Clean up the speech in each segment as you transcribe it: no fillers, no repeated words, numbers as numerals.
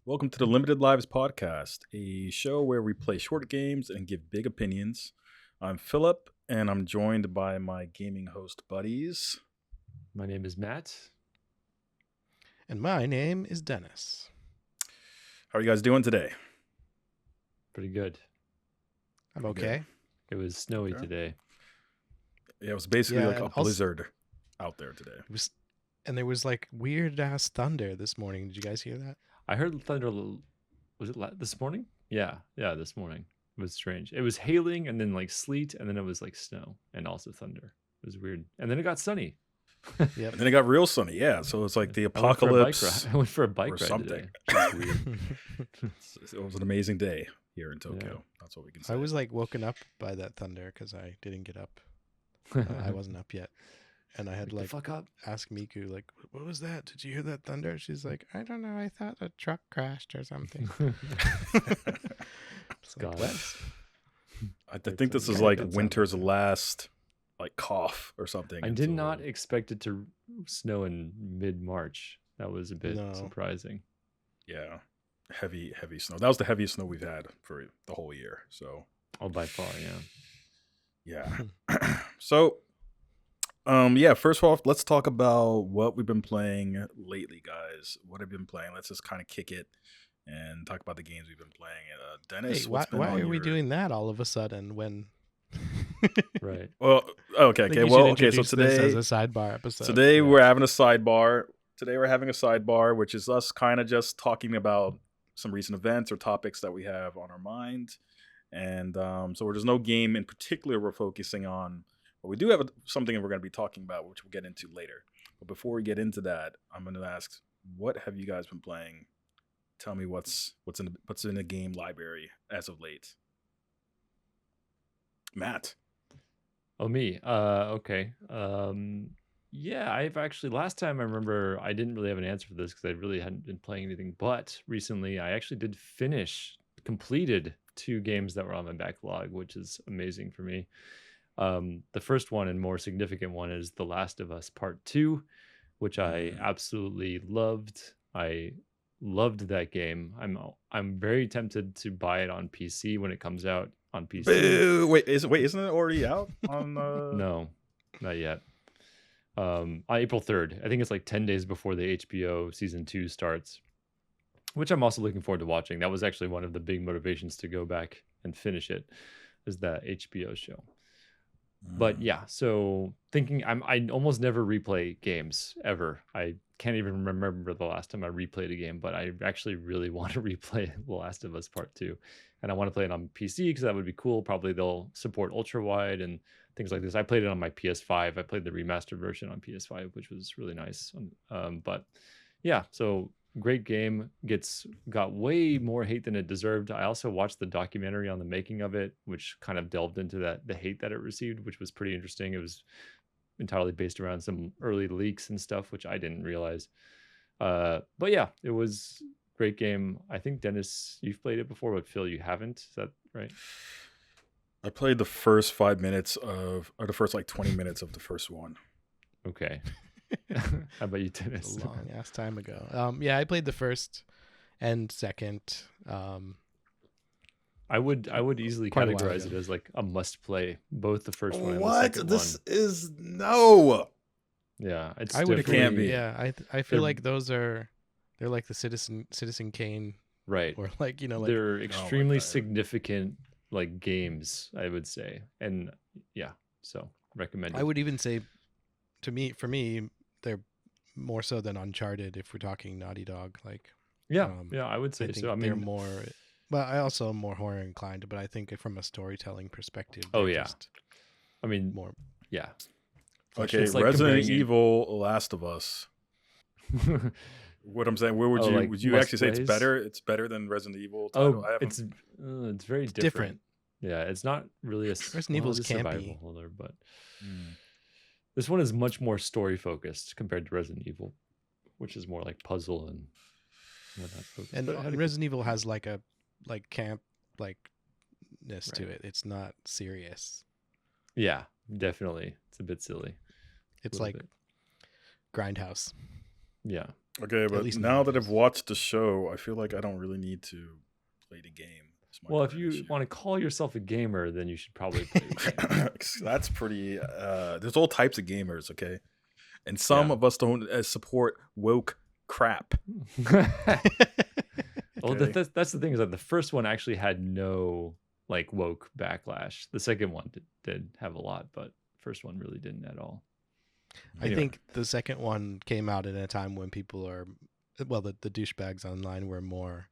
Welcome to the Limited Lives Podcast, a show where we play short games and give big opinions. I'm Philip, and I'm joined by my gaming host buddies. My name is Matt. And my name is Dennis. How are you guys doing today? Pretty good. I'm Pretty okay. It was snowy Okay. today. Yeah, it was basically Yeah, like a and also- blizzard out there today. And there was like weird ass thunder this morning. Did you guys hear that? I heard thunder. Was it this morning? Yeah, this morning. It was strange. It was hailing and then like sleet and then it was like snow and also thunder. It was weird. And then it got sunny. Yep. And then it got real sunny, yeah. So it's like the apocalypse I went for a bike or ride something. today. It was weird. It was an amazing day here in Tokyo. Yeah. That's what we can say. I was like woken up by that thunder because I didn't get up. I wasn't up yet. And I had Wake the like fuck up. ask Miku, like, what was that? Did you hear that thunder? She's like, I don't know. I thought a truck crashed or something. It's like, God. what? I think this is Yeah, like that sounds winter's like that. last like cough or something. I did until- not expect it to snow in mid-March. That was a bit No. surprising. Yeah, heavy snow. That was the heaviest snow we've had for the whole year. So Oh, by far, yeah. yeah. So yeah, first off, let's talk about what we've been playing lately, guys. What have you been playing? Let's just kind of kick it and talk about the games we've been playing. Dennis, Hey, what's been why on are we your- doing that all of a sudden when Right. Well, okay, I think okay. you should Well, okay, so introduce this today as a sidebar episode. Today yeah. we're having a sidebar. Today we're having a sidebar, which is us kind of just talking about some recent events or topics that we have on our mind. And so there's no game in particular we're focusing on, but we do have something we're going to be talking about, which we'll get into later. But before we get into that, I'm going to ask, what have you guys been playing? Tell me what's in the game library as of late. Matt. Oh, me. Okay. Yeah, I've actually last time I remember I didn't really have an answer for this because I really hadn't been playing anything. But recently, I actually did completed 2 games that were on my backlog, which is amazing for me. The first one and more significant one is The Last of Us Part 2, which I absolutely loved. I loved that game. I'm very tempted to buy it on PC when it comes out on PC. Boo! Isn't it already out on No, not yet. On April 3rd. I think it's like 10 days before the HBO season 2 starts, which I'm also looking forward to watching. That was actually one of the big motivations to go back and finish it, is that HBO show. But yeah, so thinking I almost never replay games ever. I can't even remember the last time I replayed a game, but I actually really want to replay The Last of Us Part 2. And I want to play it on PC because that would be cool. Probably they'll support ultra wide and things like this. I played it on my PS5. I played the remastered version on PS5, which was really nice. But yeah, so great game. Got way more hate than it deserved. I also watched the documentary on the making of it, which kind of delved into the hate that it received, which was pretty interesting. It was entirely based around some early leaks and stuff, which I didn't realize. But yeah, it was a great game. I think Dennis, you've played it before, but Phil, you haven't. Is that right? I played the first 5 minutes or the first like 20 minutes of the first one. Okay. How about you, It's Dennis? a long ass time ago. Yeah, I played the first and second. I would easily Quite a while categorize ago. it as like a must play, both the first one and the What? second This one. is no. Yeah, it's I would definitely Can't be. Yeah, I feel They're- like they're like the Citizen Kane, right. or like like They're extremely God. significant like games, I would say. And yeah, so recommended. I would even say, for me, they're more so than Uncharted if we're talking Naughty Dog. Like, yeah, I would I say think so. I they're mean, more. But I also am more horror inclined. But I think from a storytelling perspective, Oh, they're yeah. just I mean, more. yeah. Okay, It's like Resident comparing it- Evil, Last of Us. What I'm saying, where would Oh, you like would you actually say it's must-plays? better? It's better than Resident Evil. Title? I Oh, haven't- it's very different. different. Yeah, it's not really a Resident Evil is it a campy. survival horror, but Hmm. this one is much more story focused compared to Resident Evil, which is more like puzzle and whatnot focused. And But it had a- Resident Evil has like a camp ness to Right. it. It's not serious. yeah, definitely, it's a bit silly. It's little like bit. Grindhouse. Yeah, Okay, At but least now that I've nowadays. watched the show, I feel like I don't really need to play the game. That's my Well, if current you issue. want to call yourself a gamer, then you should probably play the game. That's pretty. There's all types of gamers, okay, and some Yeah. of us don't support woke crap. Well, Okay. that's the thing, is that the first one actually had no like woke backlash. The second one did have a lot, but first one really didn't at all. I Anyway. think the second one came out at a time when people are, well, the douchebags online were more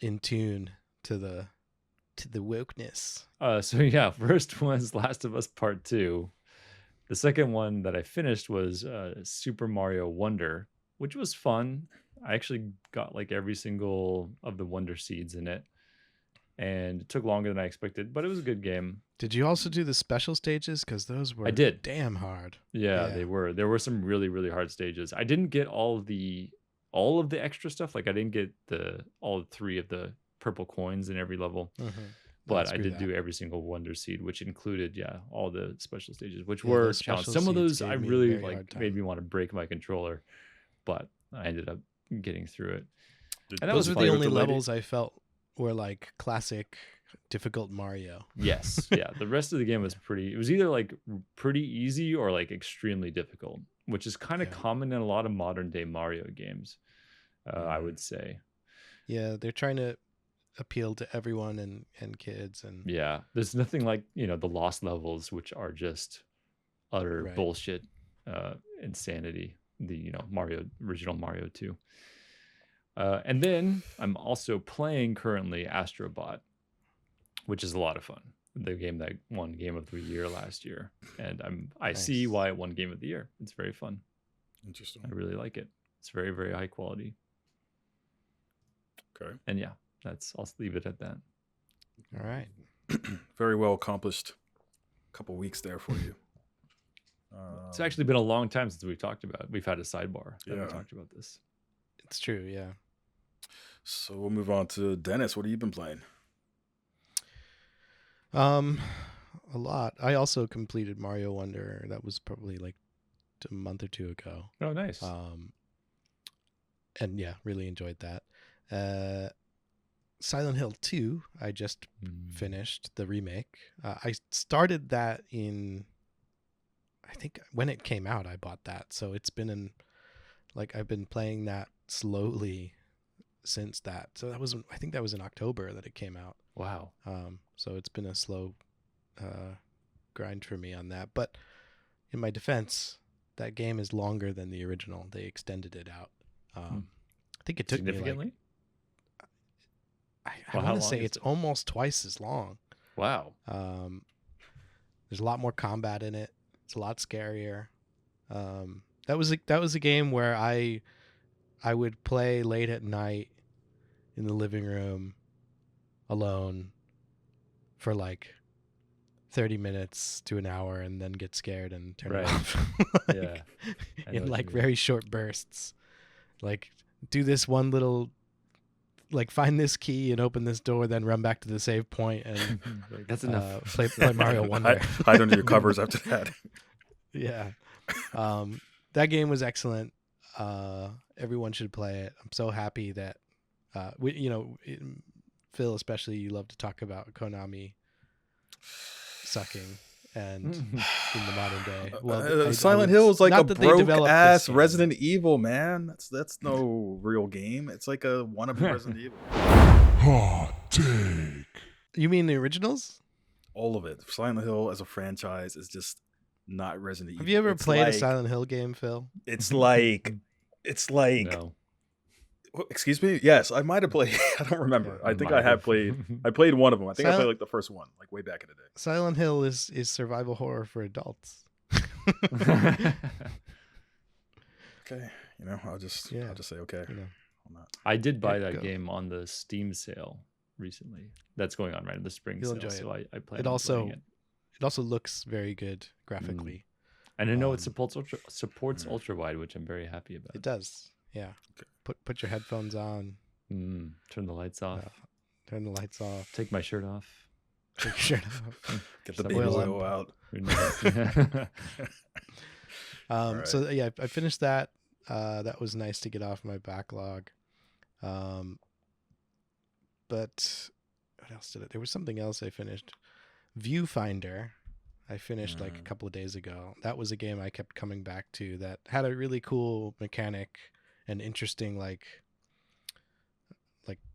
in tune to the wokeness. So yeah, first was Last of Us Part 2. The second one that I finished was Super Mario Wonder, which was fun. I actually got like every single of the Wonder Seeds in it, and it took longer than I expected, but it was a good game. Did you also do the special stages? Because those were did. damn hard. Yeah, Yeah. they were. There were some really, really hard stages. I didn't get all of the extra stuff. Like I didn't get all 3 of the purple coins in every level. But I did do every single Wonder Seed, which included, all the special stages, which Yeah, were those challenging. special Some of seeds those I gave me a really very hard time. made me want to break my controller, but I ended up getting through it. Did- And that Those was were the fun. only with the lady? levels I felt were like classic, difficult Mario. Yes, yeah. The rest of the game was pretty. It was either like pretty easy or like extremely difficult, which is kind of Yeah. common in a lot of modern day Mario games. I Mhm. would say. Yeah, they're trying to appeal to everyone and kids and Yeah, there's nothing like the lost levels, which are just utter Right. bullshit, insanity. The original Mario 2. And then I'm also playing currently Astrobot, which is a lot of fun. The game that won Game of the Year last year, and I see Nice. why it won Game of the Year. It's very fun. Interesting. I really like it. It's very, very high quality. Okay. And yeah, I'll leave it at that. all right. Very well accomplished. Couple weeks there for you. It's actually been a long time since we've talked about it. We've had a sidebar that we Yeah. talked about this. It's true, yeah. So we'll move on to Dennis. What have you been playing? A lot. I also completed Mario Wonder. That was probably like a month or 2 ago. Oh, nice. And yeah, really enjoyed that. Silent Hill 2, I just finished the remake. I started that I think when it came out, I bought that. So it's been I've been playing that slowly since that. So I think that was in October that it came out. Wow. So it's been a slow grind for me on that. But in my defense, that game is longer than the original. They extended it out. I think it took me Significantly? I Well, how want to long say is it's it? almost twice as long. Wow. There's a lot more combat in it. It's a lot scarier. That was a game where I would play late at night in the living room alone for like 30 minutes to an hour and then get scared and turn Right. it off. Yeah. I know In what like you mean. very short bursts. Like do this one little, like find this key and open this door, then run back to the save point and Like, that's enough. play Mario Wonder. Hide under your covers after that. Yeah. That game was excellent. Everyone should play it. I'm so happy that Phil, especially, you love to talk about Konami sucking and in the modern day. Well, Silent Hill is like not a that they broke developed ass this game. Resident Evil, man. That's no real game. It's like a wannabe Resident Evil. Hot take. You mean the originals? All of it. Silent Hill as a franchise is just not Resident Evil. Have you ever It's played a like- Silent Hill game, Phil? It's like No. Excuse me? Yes, I might have played. I don't remember. I think I have played. I played one of them. I think I played like the first one, like way back in the day. Silent Hill is survival horror for adults. Okay, I'll just say okay. You know. on that. I did buy Yeah, that go. game on the Steam sale recently. That's going on right in the spring You'll sale. enjoy So I plan It on also playing it. It also looks very good graphically. And I know it um, supports ultra wide, which I'm very happy about. It does. Yeah. Put your headphones on. Turn the lights off. Turn the lights off. Take my shirt off. Take your shirt off. Get the Some baby oil oil out. Who knows? So yeah, I finished that. That was nice to get off my backlog. But what else did it? There was something else I finished. Viewfinder. I finished like a couple of days ago. That was a game I kept coming back to that had a really cool mechanic and interesting like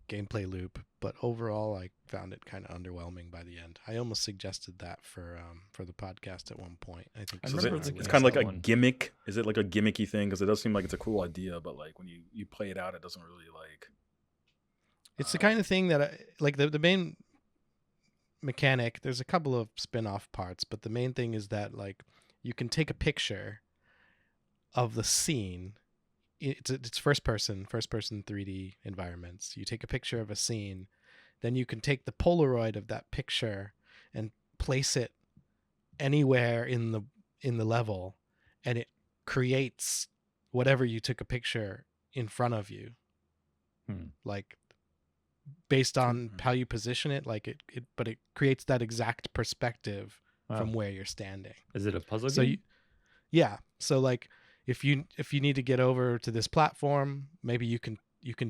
gameplay loop, but overall I found it kind of underwhelming by the end. I almost suggested that for the podcast at one point. I think So remember it's looking kind of at like that a one. gimmick. Is it like a gimmicky thing? Because it does seem like it's a cool idea, but like when you play it out, it doesn't really like. it's the kind of thing that like the main mechanic. There's a couple of spin-off parts, but the main thing is that like you can take a picture of the scene. It's first person 3D environments. You take a picture of a scene, then you can take the Polaroid of that picture and place it anywhere in the level, and it creates whatever you took a picture in front of you. Like based on how you position it, like but it creates that exact perspective from where you're standing. Is it a puzzle So game? so like if you need to get over to this platform, maybe you can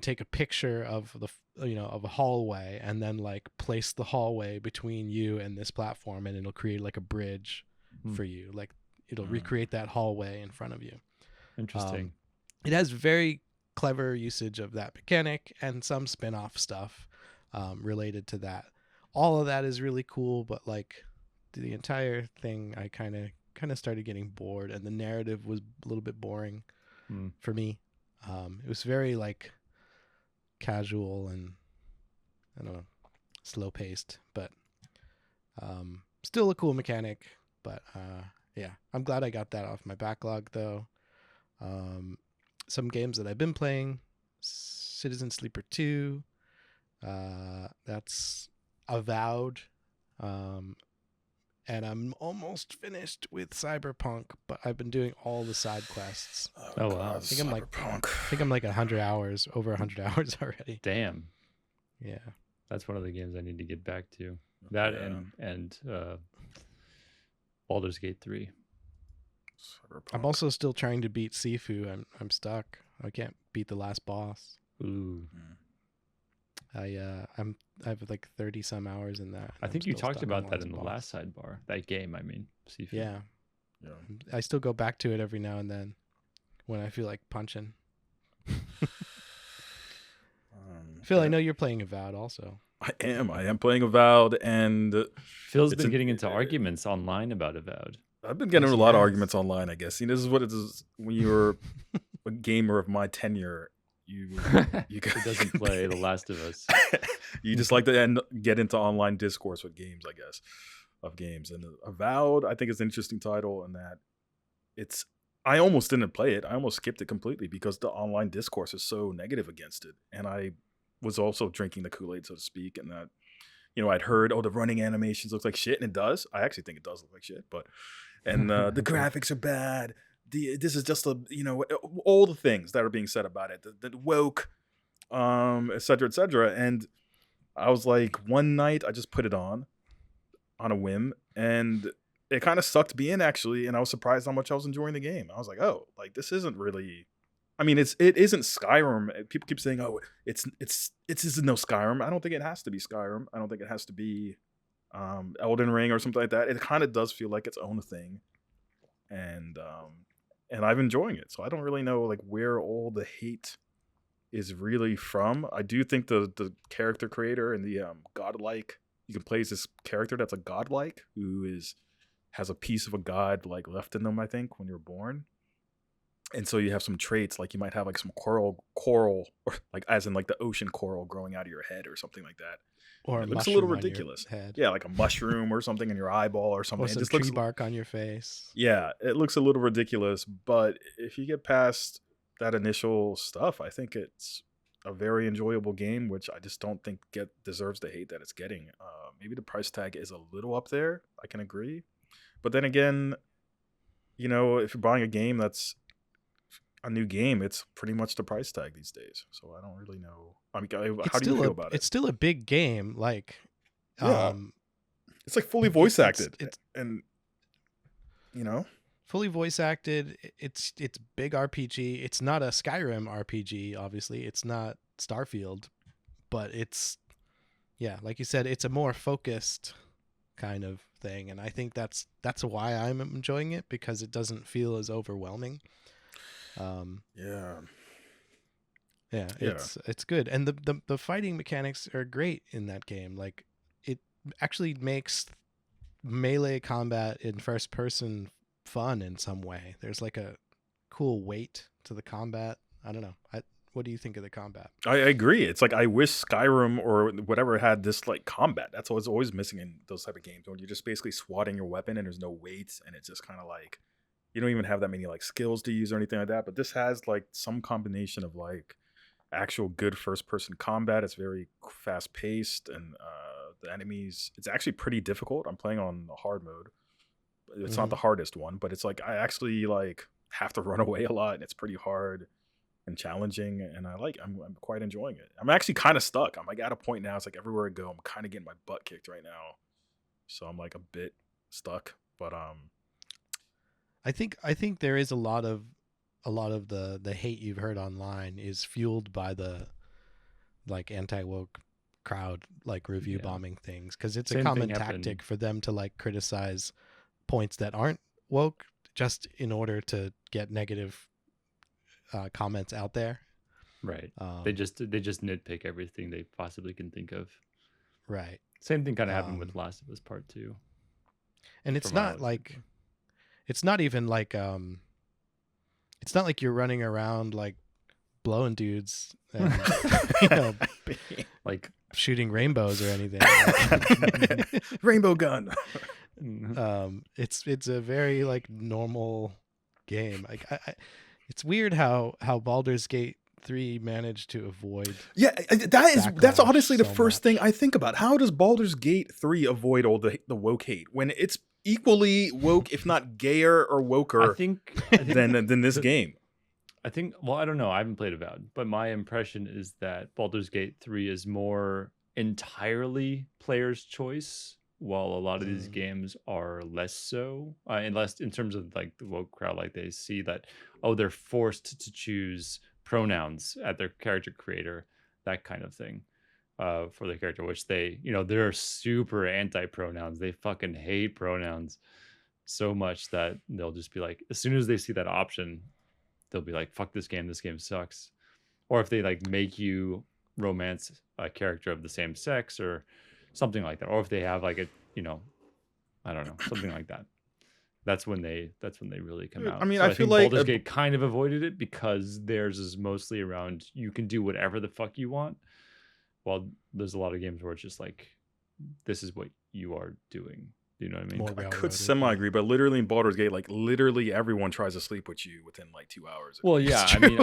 take a picture of of a hallway and then like place the hallway between you and this platform, and it'll create like a bridge for you. Like it'll recreate that hallway in front of you. Interesting. It has very clever usage of that mechanic and some spin-off stuff related to that. All of that is really cool, but like the entire thing I kind of started getting bored, and the narrative was a little bit boring for me. It was very like casual and I don't know, slow paced, but still a cool mechanic. But yeah, I'm glad I got that off my backlog though. Some games that I've been playing: Citizen Sleeper 2. That's Avowed. And I'm almost finished with Cyberpunk, but I've been doing all the side quests. Oh wow. I think I'm like 100 hours, over 100 hours already. Damn. Yeah. That's one of the games I need to get back to. That and Baldur's Gate 3. I'm also still trying to beat Sifu. I'm stuck. I can't beat the last boss. Ooh. I have like 30 some hours in that. I think you talked about that in the last sidebar. That game, I mean. Sifu. Yeah. I still go back to it every now and then when I feel like punching. Phil, I know you're playing Avowed also. I am playing Avowed, and Phil's been getting into arguments online about Avowed. I've been getting a lot of arguments online, I guess. See, this is what it is when you're a gamer of my tenure. You He doesn't play The Last of Us. You just like to get into online discourse with games, I guess, of games. And Avowed, I think, is an interesting title in that I almost didn't play it. I almost skipped it completely because the online discourse is so negative against it. And I was also drinking the Kool-Aid, so to speak, and that, I'd heard, the running animations look like shit, and it does. I actually think it does look like shit, and the graphics are bad. This is just all the things that are being said about it, the woke, et cetera, and I was like, one night I just put it on a whim, and it kind of sucked me in actually, and I was surprised how much I was enjoying the game. I was like, oh, like this isn't really. I mean, it isn't Skyrim. People keep saying, oh, it's isn't no Skyrim. I don't think it has to be Skyrim. I don't think it has to be Elden Ring or something like that. It kind of does feel like its own thing, and I'm enjoying it. So I don't really know like where all the hate is really from. I do think the character creator and the godlike, you can play as this character that's a godlike who has a piece of a god like left in them, I think, when you're born. And so you have some traits, like you might have like some coral, or like as in like the ocean coral growing out of your head or something like that. Or it looks a little ridiculous. Yeah, like a mushroom or something in your eyeball or something. Or some tree bark on your face. Yeah, it looks a little ridiculous, but if you get past that initial stuff, I think it's a very enjoyable game, which I just don't think deserves the hate that it's getting. Maybe the price tag is a little up there. I can agree, but then again, if you're buying a game that's a new game, it's pretty much the price tag these days. So I don't really know. I mean, how do you feel about it? It's still a big game. Like, it's like fully voice acted, and fully voice acted. It's big RPG. It's not a Skyrim RPG, obviously. It's not Starfield, but it's, yeah, like you said, it's a more focused kind of thing, and I think that's why I'm enjoying it, because it doesn't feel as overwhelming. Yeah. Yeah, Yeah. it's good, and the fighting mechanics are great in that game. Like, it actually makes melee combat in first person fun in some way. There's like a cool weight to the combat. I don't know. What do you think of the combat? I agree. It's like I wish Skyrim or whatever had this like combat. That's what's always missing in those type of games, when you're just basically swatting your weapon and there's no weights, and it's just kind of like you don't even have that many like skills to use or anything like that. But this has like some combination of like actual good first person combat. It's very fast paced, and the enemies, it's actually pretty difficult. I'm playing on the hard mode. It's not the hardest one, but it's like I actually like have to run away a lot, and it's pretty hard and challenging, and I'm quite enjoying it. I'm actually kind of stuck. I'm like at a point now, it's like everywhere I go, I'm kind of getting my butt kicked right now. So I'm like a bit stuck, but I think there is a lot of the hate you've heard online is fueled by the like anti-woke crowd, like review bombing things, because it's Same a thing common happened. tactic for them to like criticize points that aren't woke just in order to get negative comments out there. Right. They just nitpick everything they possibly can think of. Right. Same thing kind of happened with Last of Us Part 2. And it's from what I not was like thinking. it's not even like it's not like you're running around like blowing dudes and you know, like shooting rainbows or anything. rainbow gun. It's a very like normal game. Like it's weird how Baldur's Gate 3 managed to avoid. Yeah, that's backlash honestly the so first much. thing I think about. How does Baldur's Gate 3 avoid all the woke hate when it's equally woke, if not gayer or woker, I think than this game? I think, well, I don't know. I haven't played Avowed, but my impression is that Baldur's Gate 3 is more entirely player's choice, while a lot of these games are less so. Unless in terms of like the woke crowd, like they see that, oh, they're forced to choose pronouns at their character creator, that kind of thing, for the character, which they, they're super anti-pronouns. They fucking hate pronouns so much that they'll just be like, as soon as they see that option, they'll be like, fuck this game sucks. Or if they like make you romance a character of the same sex or something like that, or if they have like a, I don't know, something like that, that's when they really come out. I mean, So I I feel think like Baldur's Gate kind of avoided it because theirs is mostly around you can do whatever the fuck you want, while there's a lot of games where it's just like, this is what you are doing. You know what I mean? More I could railroaded, semi-agree, but literally in Baldur's Gate, like literally everyone tries to sleep with you within like 2 hours. Well, yeah, It's I mean,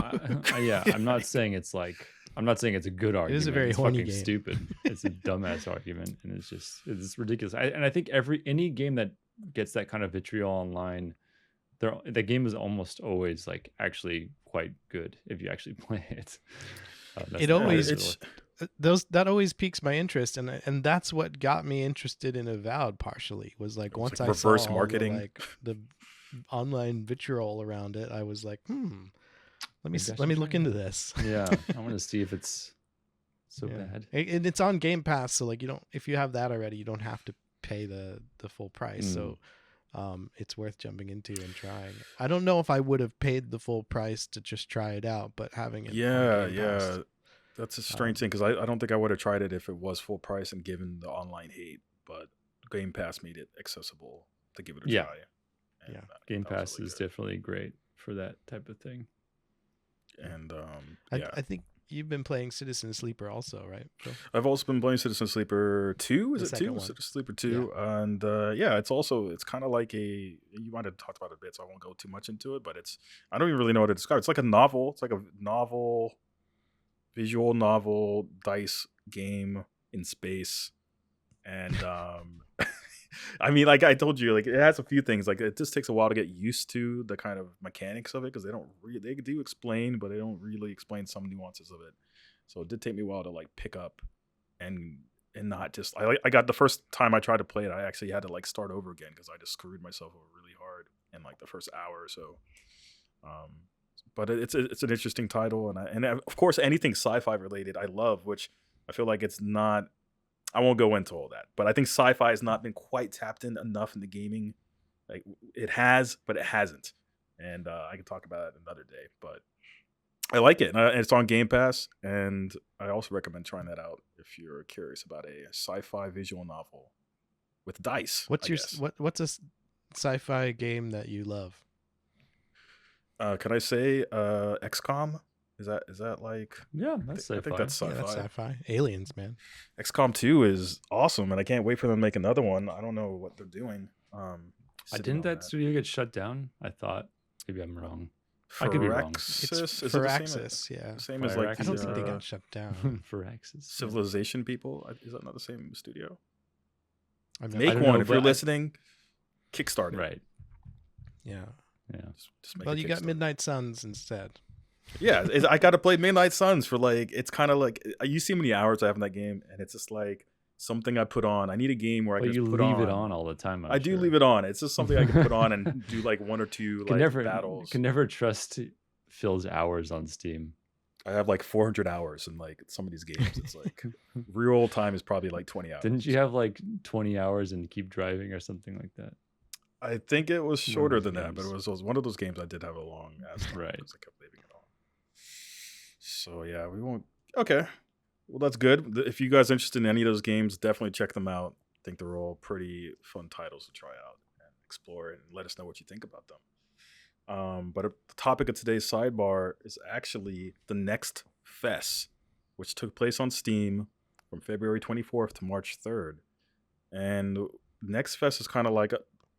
true. yeah, I'm not saying it's a good argument. It is a very it's horny fucking game. stupid. It's a dumbass argument, and it's ridiculous. And I think any game that gets that kind of vitriol online, the game is almost always like actually quite good if you actually play it. It always it's that always piques my interest, and that's what got me interested in Avowed partially, was like once like I saw reverse all marketing. the online vitriol around it, I was like, let Maybe I me should look try into it. this. Yeah, I want to see if it's so Yeah. bad. And it's on Game Pass, so like if you have that already, you don't have to pay the full price. So it's worth jumping into and trying. I don't know if I would have paid the full price to just try it out, but having it on Game Pass, that's a strange thing because I don't think I would have tried it if it was full price and given the online hate, but Game Pass made it accessible to give it a Yeah. try. And, Yeah. Game that was Pass really is good. definitely great for that type of thing. And I think you've been playing Citizen Sleeper also, right, Phil? I've also been playing Citizen Sleeper 2. Is The it second 2? one. Citizen Sleeper 2. And it's kind of like you might have talked about it a bit, so I won't go too much into it, but I don't even really know what to describe. It's like a novel. It's like a novel, visual novel, dice game in space. And I mean, like I told you, like it has a few things. Like it just takes a while to get used to the kind of mechanics of it because they do explain, but they don't really explain some nuances of it. So it did take me a while to like pick up and not just I got the first time I tried to play it, I actually had to like start over again because I just screwed myself over really hard. in like the first hour or so. But it's an interesting title, and of course anything sci-fi related I love, which I feel like it's not. I won't go into all that, but I think sci-fi has not been quite tapped in enough in the gaming. Like it has, but it hasn't, and I can talk about it another day. But I like it, and it's on Game Pass, and I also recommend trying that out if you're curious about a sci-fi visual novel with dice. What's a sci-fi game that you love? Can I say XCOM? Is that like? Yeah, that's sci-fi. I think that's sci-fi. Yeah, that's sci-fi. Aliens, man. XCOM 2 is awesome, and I can't wait for them to make another one. I don't know what they're doing. Didn't that studio get shut down? I thought. Maybe I'm wrong. I could be wrong. It's Firaxis, yeah. Same as like I don't think they got shut down. Firaxis. Civilization people. Is that not the same studio? Make one if you're listening. Kickstarter. Right. Yeah. Yeah. Just make well, you got Midnight Suns instead. Yeah, I got to play Midnight Suns for like, it's kind of like, you see how many hours I have in that game, and it's just like something I put on. I need a game where I can just put leave it on all the time. I do leave it on. It's just something I can put on and do like one or two battles. Can never trust Phil's hours on Steam. I have like 400 hours in like some of these games. It's like real time is probably like 20 hours. Didn't you have like 20 hours and Keep Driving or something like that? I think it was shorter than that, but it was one of those games I did have a long ass time. Right. I kept leaving it on. So yeah, we won't. Okay, well that's good. If you guys are interested in any of those games, definitely check them out. I think they're all pretty fun titles to try out and explore, and let us know what you think about them. But the topic of today's sidebar is actually the Next Fest, which took place on Steam from February 24th to March 3rd. And Next Fest is kind of like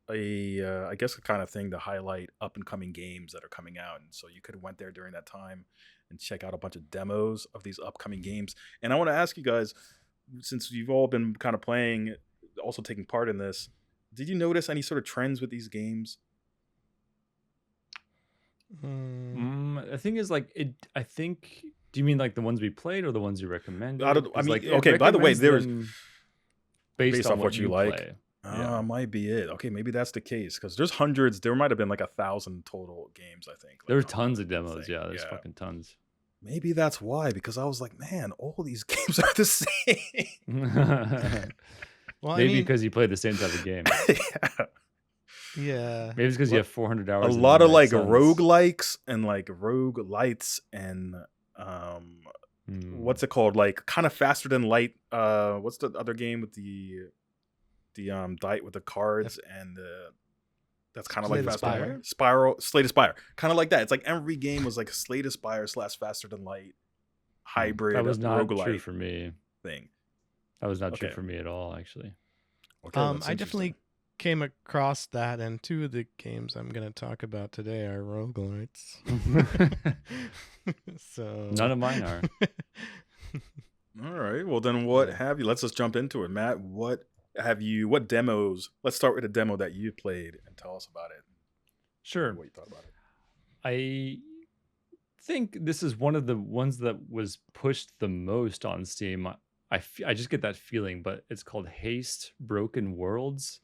I guess a kind of thing to highlight up and coming games that are coming out. And so you could have went there during that time and check out a bunch of demos of these upcoming games. And I want to ask you guys, since you've all been kind of playing, also taking part in this, did you notice any sort of trends with these games? The thing is, like, I think. Do you mean like the ones we played or the ones you recommended? Okay. By the way, there's based on what you like. Play. Might be it. Okay, maybe that's the case because there's hundreds. There might have been like 1,000 total games. I think there were tons of demos. Yeah, there's fucking tons. Maybe that's why, because I was like, man, all these games are the same. Well, maybe because you played the same type of game. Yeah. Maybe it's because you have 400 hours. A lot of like roguelikes and like roguelites and what's it called? Like kind of faster than light. What's the other game with the dice with the cards and that's kind of like Slay the Spire, kind of like that. It's like every game was like a Slay the Spire / faster than light hybrid. That was not roguelite true for me. Thing. That was not true for me at all, actually. Okay, I definitely came across that, and two of the games I'm going to talk about today are roguelites. So none of mine are. All right. Well, then what have you? Let's just jump into it, Matt. What demos? Let's start with a demo that you played and tell us about it. Sure. What you thought about it. I think this is one of the ones that was pushed the most on Steam. I just get that feeling, but it's called Haste Broken Worlds.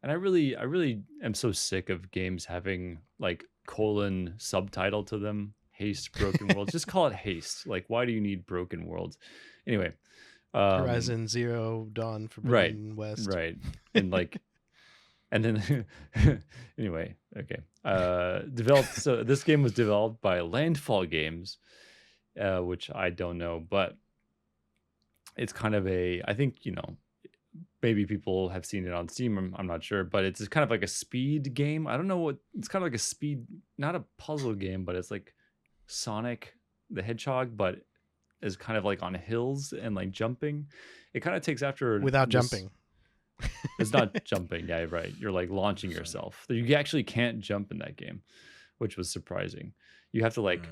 And I really am so sick of games having like subtitle to them. Haste Broken Worlds. Just call it Haste. Like, why do you need Broken Worlds? Anyway. Horizon Zero Dawn Forbidden West. Right. And like and then anyway, okay. So this game was developed by Landfall Games, which I don't know, but it's kind of I think, maybe people have seen it on Steam. I'm not sure, but it's kind of like a speed game. I don't know it's kind of like a speed, not a puzzle game, but it's like Sonic the Hedgehog, but is kind of like on hills and like jumping. It kind of takes after without jumping. It's not jumping. Yeah, right. You're like launching yourself. You actually can't jump in that game, which was surprising. You have to like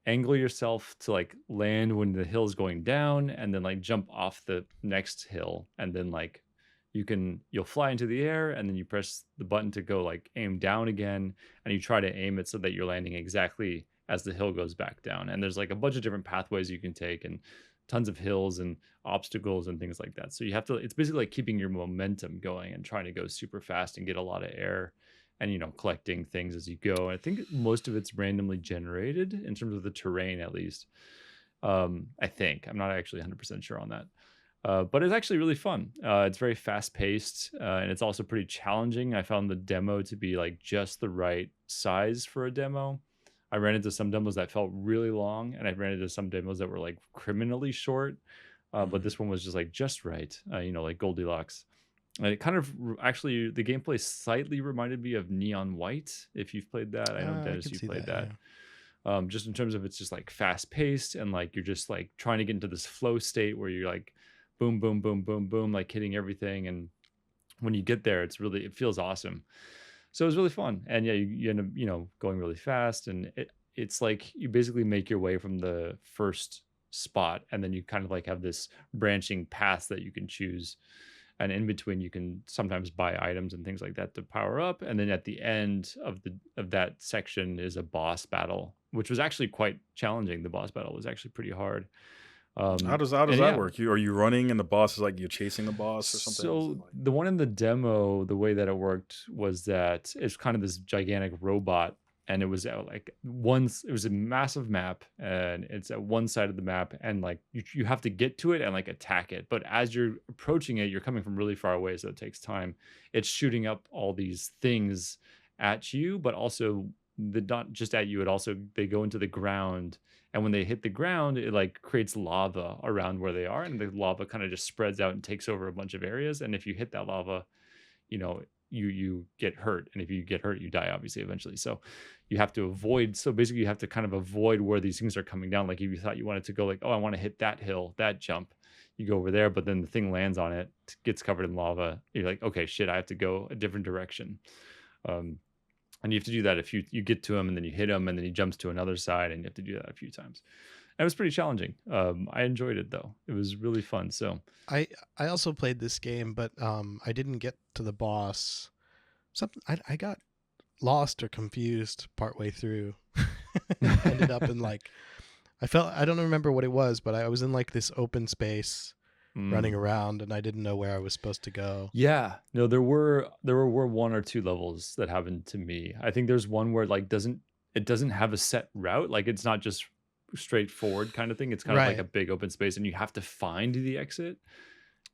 angle yourself to like land when the hill's going down, and then like jump off the next hill, and then like you'll fly into the air, and then you press the button to go like aim down again, and you try to aim it so that you're landing exactly as the hill goes back down. And there's like a bunch of different pathways you can take, and tons of hills and obstacles and things like that. So you have to, it's basically like keeping your momentum going and trying to go super fast and get a lot of air and collecting things as you go. I think most of it's randomly generated in terms of the terrain, at least. I think I'm not actually 100% sure on that. But it's actually really fun. It's very fast paced, and it's also pretty challenging. I found the demo to be like just the right size for a demo. I ran into some demos that felt really long, and I ran into some demos that were like criminally short. But this one was just like just right, like Goldilocks. And it kind of actually, the gameplay slightly reminded me of Neon White. If you've played that, I know I Dennis, can you see played that. that. Just in terms of it's just like fast paced, and like you're just like trying to get into this flow state where you're like boom, boom, boom, boom, boom, like hitting everything. And when you get there, it feels awesome. So it was really fun. And yeah, you end up, going really fast. And it's like you basically make your way from the first spot, and then you kind of like have this branching path that you can choose. And in between, you can sometimes buy items and things like that to power up. And then at the end of that section is a boss battle, which was actually quite challenging. The boss battle was actually pretty hard. How does and that yeah, work? Are you running and the boss is like you're chasing the boss or something? So the one in the demo, the way that it worked was that it's kind of this gigantic robot, and it was like it was a massive map, and it's at one side of the map, and like you have to get to it and like attack it. But as you're approaching it, you're coming from really far away, so it takes time. It's shooting up all these things at you, but also not just at you. It also, they go into the ground, and when they hit the ground, it like creates lava around where they are, and the lava kind of just spreads out and takes over a bunch of areas. And if you hit that lava, you get hurt, and if you get hurt, you die obviously eventually. So you have to avoid. So basically, you have to kind of avoid where these things are coming down. Like if you thought you wanted to go like, oh, I want to hit that hill, that jump, you go over there, but then the thing lands on it, gets covered in lava. You're like, okay, shit, I have to go a different direction. And you have to do that if you get to him, and then you hit him, and then he jumps to another side, and you have to do that a few times. And it was pretty challenging. I enjoyed it though. It was really fun. So I also played this game, but I didn't get to the boss. I got lost or confused partway through. Ended up in like I don't remember what it was, but I was in like this open space running around, and I didn't know where I was supposed to go. Yeah, no, there were one or two levels that happened to me. I think there's one where it doesn't have a set route. Like it's not just straightforward kind of thing. It's kind of like a big open space, and you have to find the exit.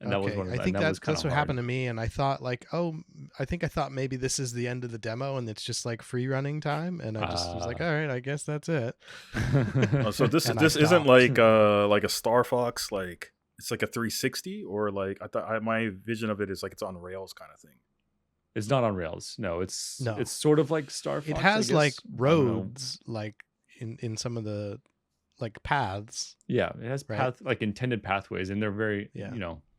And that was one of I think that's what happened to me, and I thought like, I thought maybe this is the end of the demo, and it's just like free running time, and I just was like, all right, I guess that's it. So this isn't like a Star Fox, like it's like a 360, or like I thought my vision of it is like it's on rails kind of thing. It's not on rails. No, it's sort of like Star Fox. It has like roads, like in some of the like paths. Yeah, it has like intended pathways, and they're very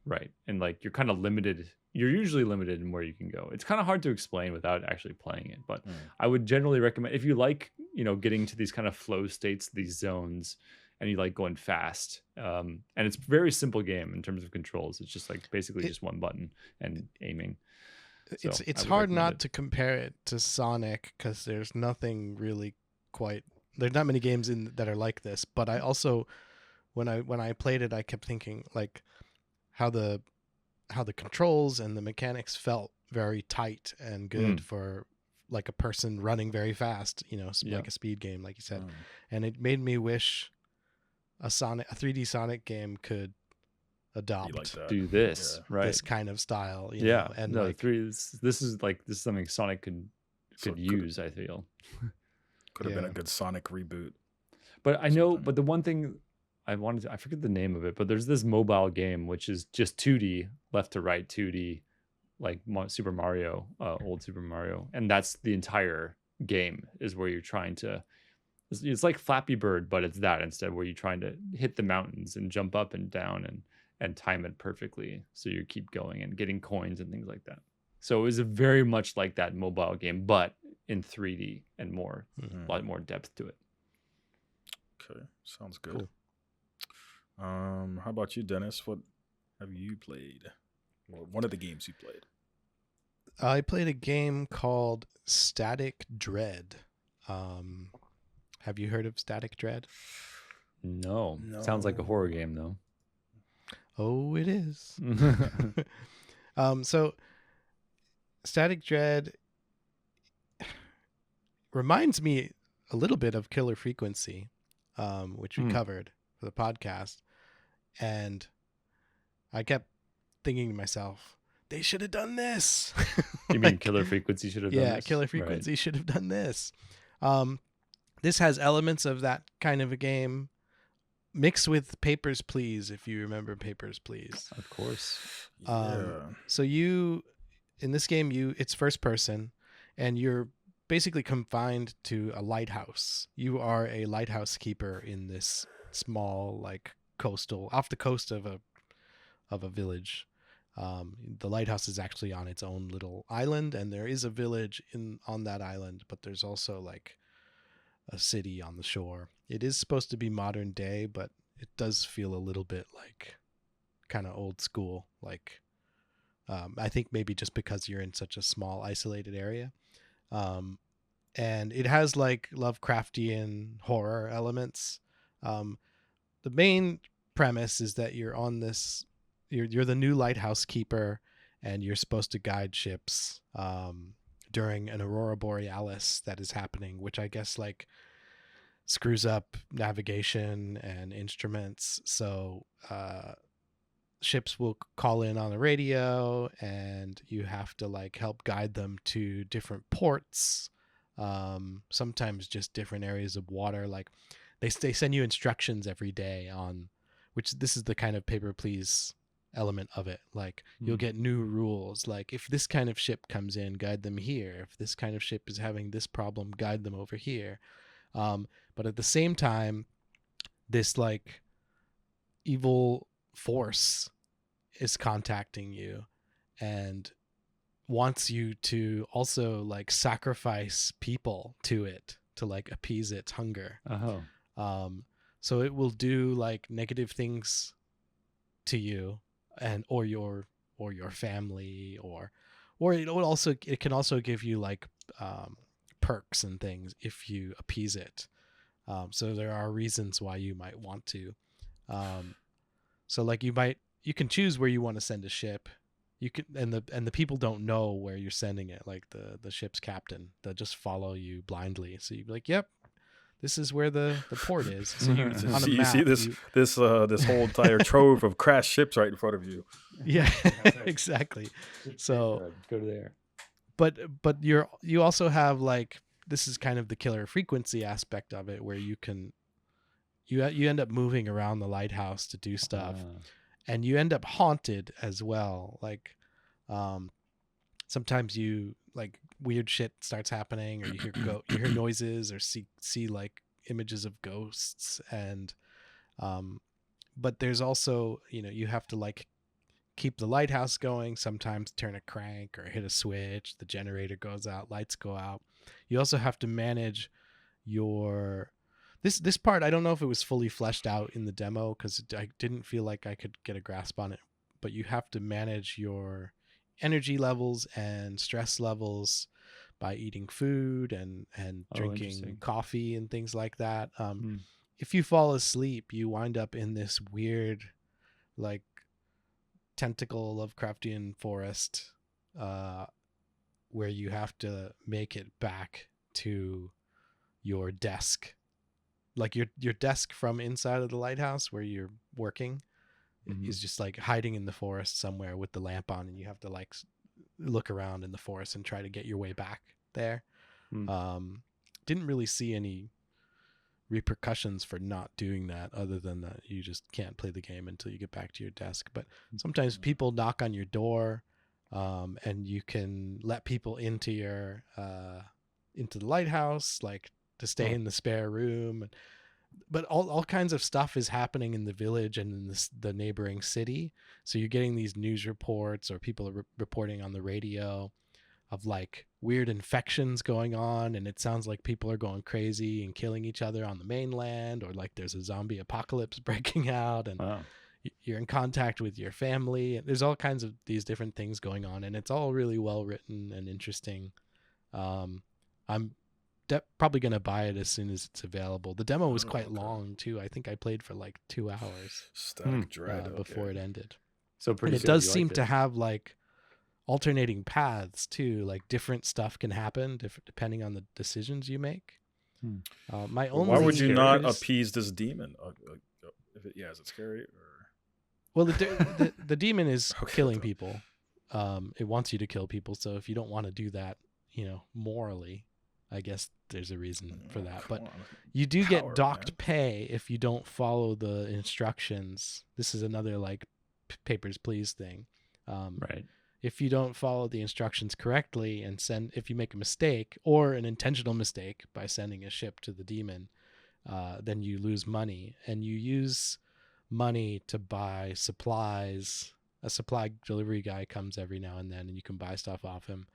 right. And like you're kind of limited. You're usually limited in where you can go. It's kind of hard to explain without actually playing it, but I would generally recommend, if you like, getting to these kind of flow states, these zones, and you like going fast. And it's a very simple game in terms of controls. It's just like basically just one button and aiming. So it's hard not to compare it to Sonic, because there's nothing really there's not many games that are like this. But I also, when I played it, I kept thinking like how the controls and the mechanics felt very tight and good for like a person running very fast, like a speed game, like you said. And it made me wish a 3D Sonic game could adopt do this, right? This kind of style, know? And no, this is something Sonic could use, I feel. Could have been a good Sonic reboot. But I know, but the one thing I forget the name of it, but there's this mobile game which is just 2D, left to right 2D, like Super Mario, old Super Mario, and that's the entire game, is where you're trying to. It's like Flappy Bird, but it's that instead, where you're trying to hit the mountains and jump up and down and time it perfectly, so you keep going and getting coins and things like that. So it was very much like that mobile game, but in 3D and more, a lot more depth to it. Okay, sounds good. Cool. How about you, Dennis? What have you played? Or one of the games you played? I played a game called Static Dread. Have you heard of Static Dread? No. Sounds like a horror game, though. Oh, it is. So Static Dread reminds me a little bit of Killer Frequency, which we covered for the podcast. And I kept thinking to myself, they should have done this. You mean Killer Frequency should have done this? Yeah, Killer Frequency should have done this. This has elements of that kind of a game mixed with Papers, Please, if you remember Papers, Please. Of course. So in this game, it's first person, and you're basically confined to a lighthouse. You are a lighthouse keeper in this small, like, off the coast of a village. The lighthouse is actually on its own little island, and there is a village on that island, but there's also like a city on the shore. It is supposed to be modern day, but it does feel a little bit like kind of old school. Like, I think maybe just because you're in such a small, isolated area. And it has like Lovecraftian horror elements. The main premise is that you're on this, you're the new lighthouse keeper, and you're supposed to guide ships during an aurora borealis that is happening, which I guess like screws up navigation and instruments. So ships will call in on the radio, and you have to like help guide them to different ports, sometimes just different areas of water. Like they send you instructions every day on which, this is the kind of Paper Please element of it. Like you'll get new rules, like if this kind of ship comes in, guide them here. If this kind of ship is having this problem, guide them over here. But at the same time, this like evil force is contacting you and wants you to also like sacrifice people to it to like appease its hunger. So it will do like negative things to you and or your family, or it can also give you like perks and things if you appease it. So there are reasons why you might want to. So like you can choose where you want to send a ship. You can, and the people don't know where you're sending it. Like the ship's captain, they'll just follow you blindly. So you'd be like, "Yep, this is where the port is." So you on a you map, see this whole entire trove of crashed ships right in front of you. Yeah, exactly. So go there. But you also have like, this is kind of the Killer Frequency aspect of it, where you end up moving around the lighthouse to do stuff. And you end up haunted as well. Like, sometimes you like weird shit starts happening, or you hear noises, or see like images of ghosts. And, but there's also, you have to like keep the lighthouse going. Sometimes turn a crank or hit a switch. The generator goes out, lights go out. You also have to manage your. This part, I don't know if it was fully fleshed out in the demo because I didn't feel like I could get a grasp on it. But you have to manage your energy levels and stress levels by eating food and drinking coffee and things like that. If you fall asleep, you wind up in this weird, like, tentacle Lovecraftian forest where you have to make it back to your desk. Like your desk from inside of the lighthouse where you're working is just like hiding in the forest somewhere with the lamp on, and you have to like look around in the forest and try to get your way back there. Didn't really see any repercussions for not doing that, other than that you just can't play the game until you get back to your desk. But sometimes people knock on your door, and you can let people into the lighthouse, like to stay in the spare room. But all kinds of stuff is happening in the village and in the neighboring city. So you're getting these news reports, or people are reporting on the radio of like weird infections going on, and it sounds like people are going crazy and killing each other on the mainland, or like there's a zombie apocalypse breaking out, and you're in contact with your family. There's all kinds of these different things going on, and it's all really well written and interesting. I'm probably going to buy it as soon as it's available. The demo was quite long too. I think I played for like 2 hours Static Dread before it ended. So pretty and it does seem to have like alternating paths too. Like different stuff can happen depending on the decisions you make. My only Why would you scary. not is- appease this demon? Is it scary? Or Well, the demon is Okay, killing hold on. people. It wants you to kill people. So if you don't want to do that, morally, I guess there's a reason for that. But Come on. you do Power, get docked man. pay if you don't follow the instructions. This is another like papers please thing. Right. If you don't follow the instructions correctly and if you make a mistake or an intentional mistake by sending a ship to the demon, then you lose money, and you use money to buy supplies. A supply delivery guy comes every now and then, and you can buy stuff off him.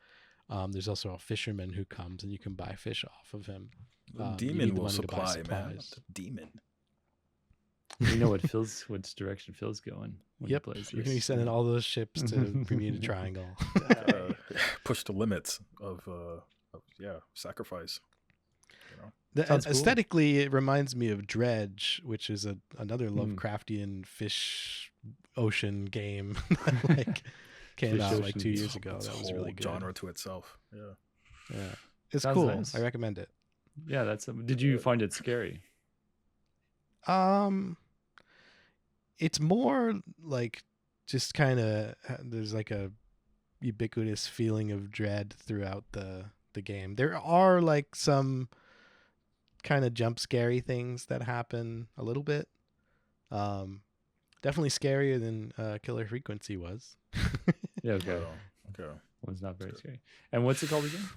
There's also a fisherman who comes, and you can buy fish off of him. The You need demon the will money to buy supply, man. supplies. The demon. You know which direction Phil's going when Yep, he plays you're gonna be this. sending all those ships to Bermuda Triangle. Push the limits of sacrifice. Sounds cool. Aesthetically, it reminds me of Dredge, which is another Hmm. Lovecraftian fish ocean game that like came Fish out like ocean. 2 years ago. It's a That was whole really good. genre to itself. Yeah. Yeah, it's Sounds cool. nice. I recommend it. Yeah, did you find it scary? It's more like just kind of there's like a ubiquitous feeling of dread throughout the game. There are like some kind of jump scary things that happen a little bit. Definitely scarier than Killer Frequency was. Yeah, okay. Okay. One's not very scary. And what's it called again?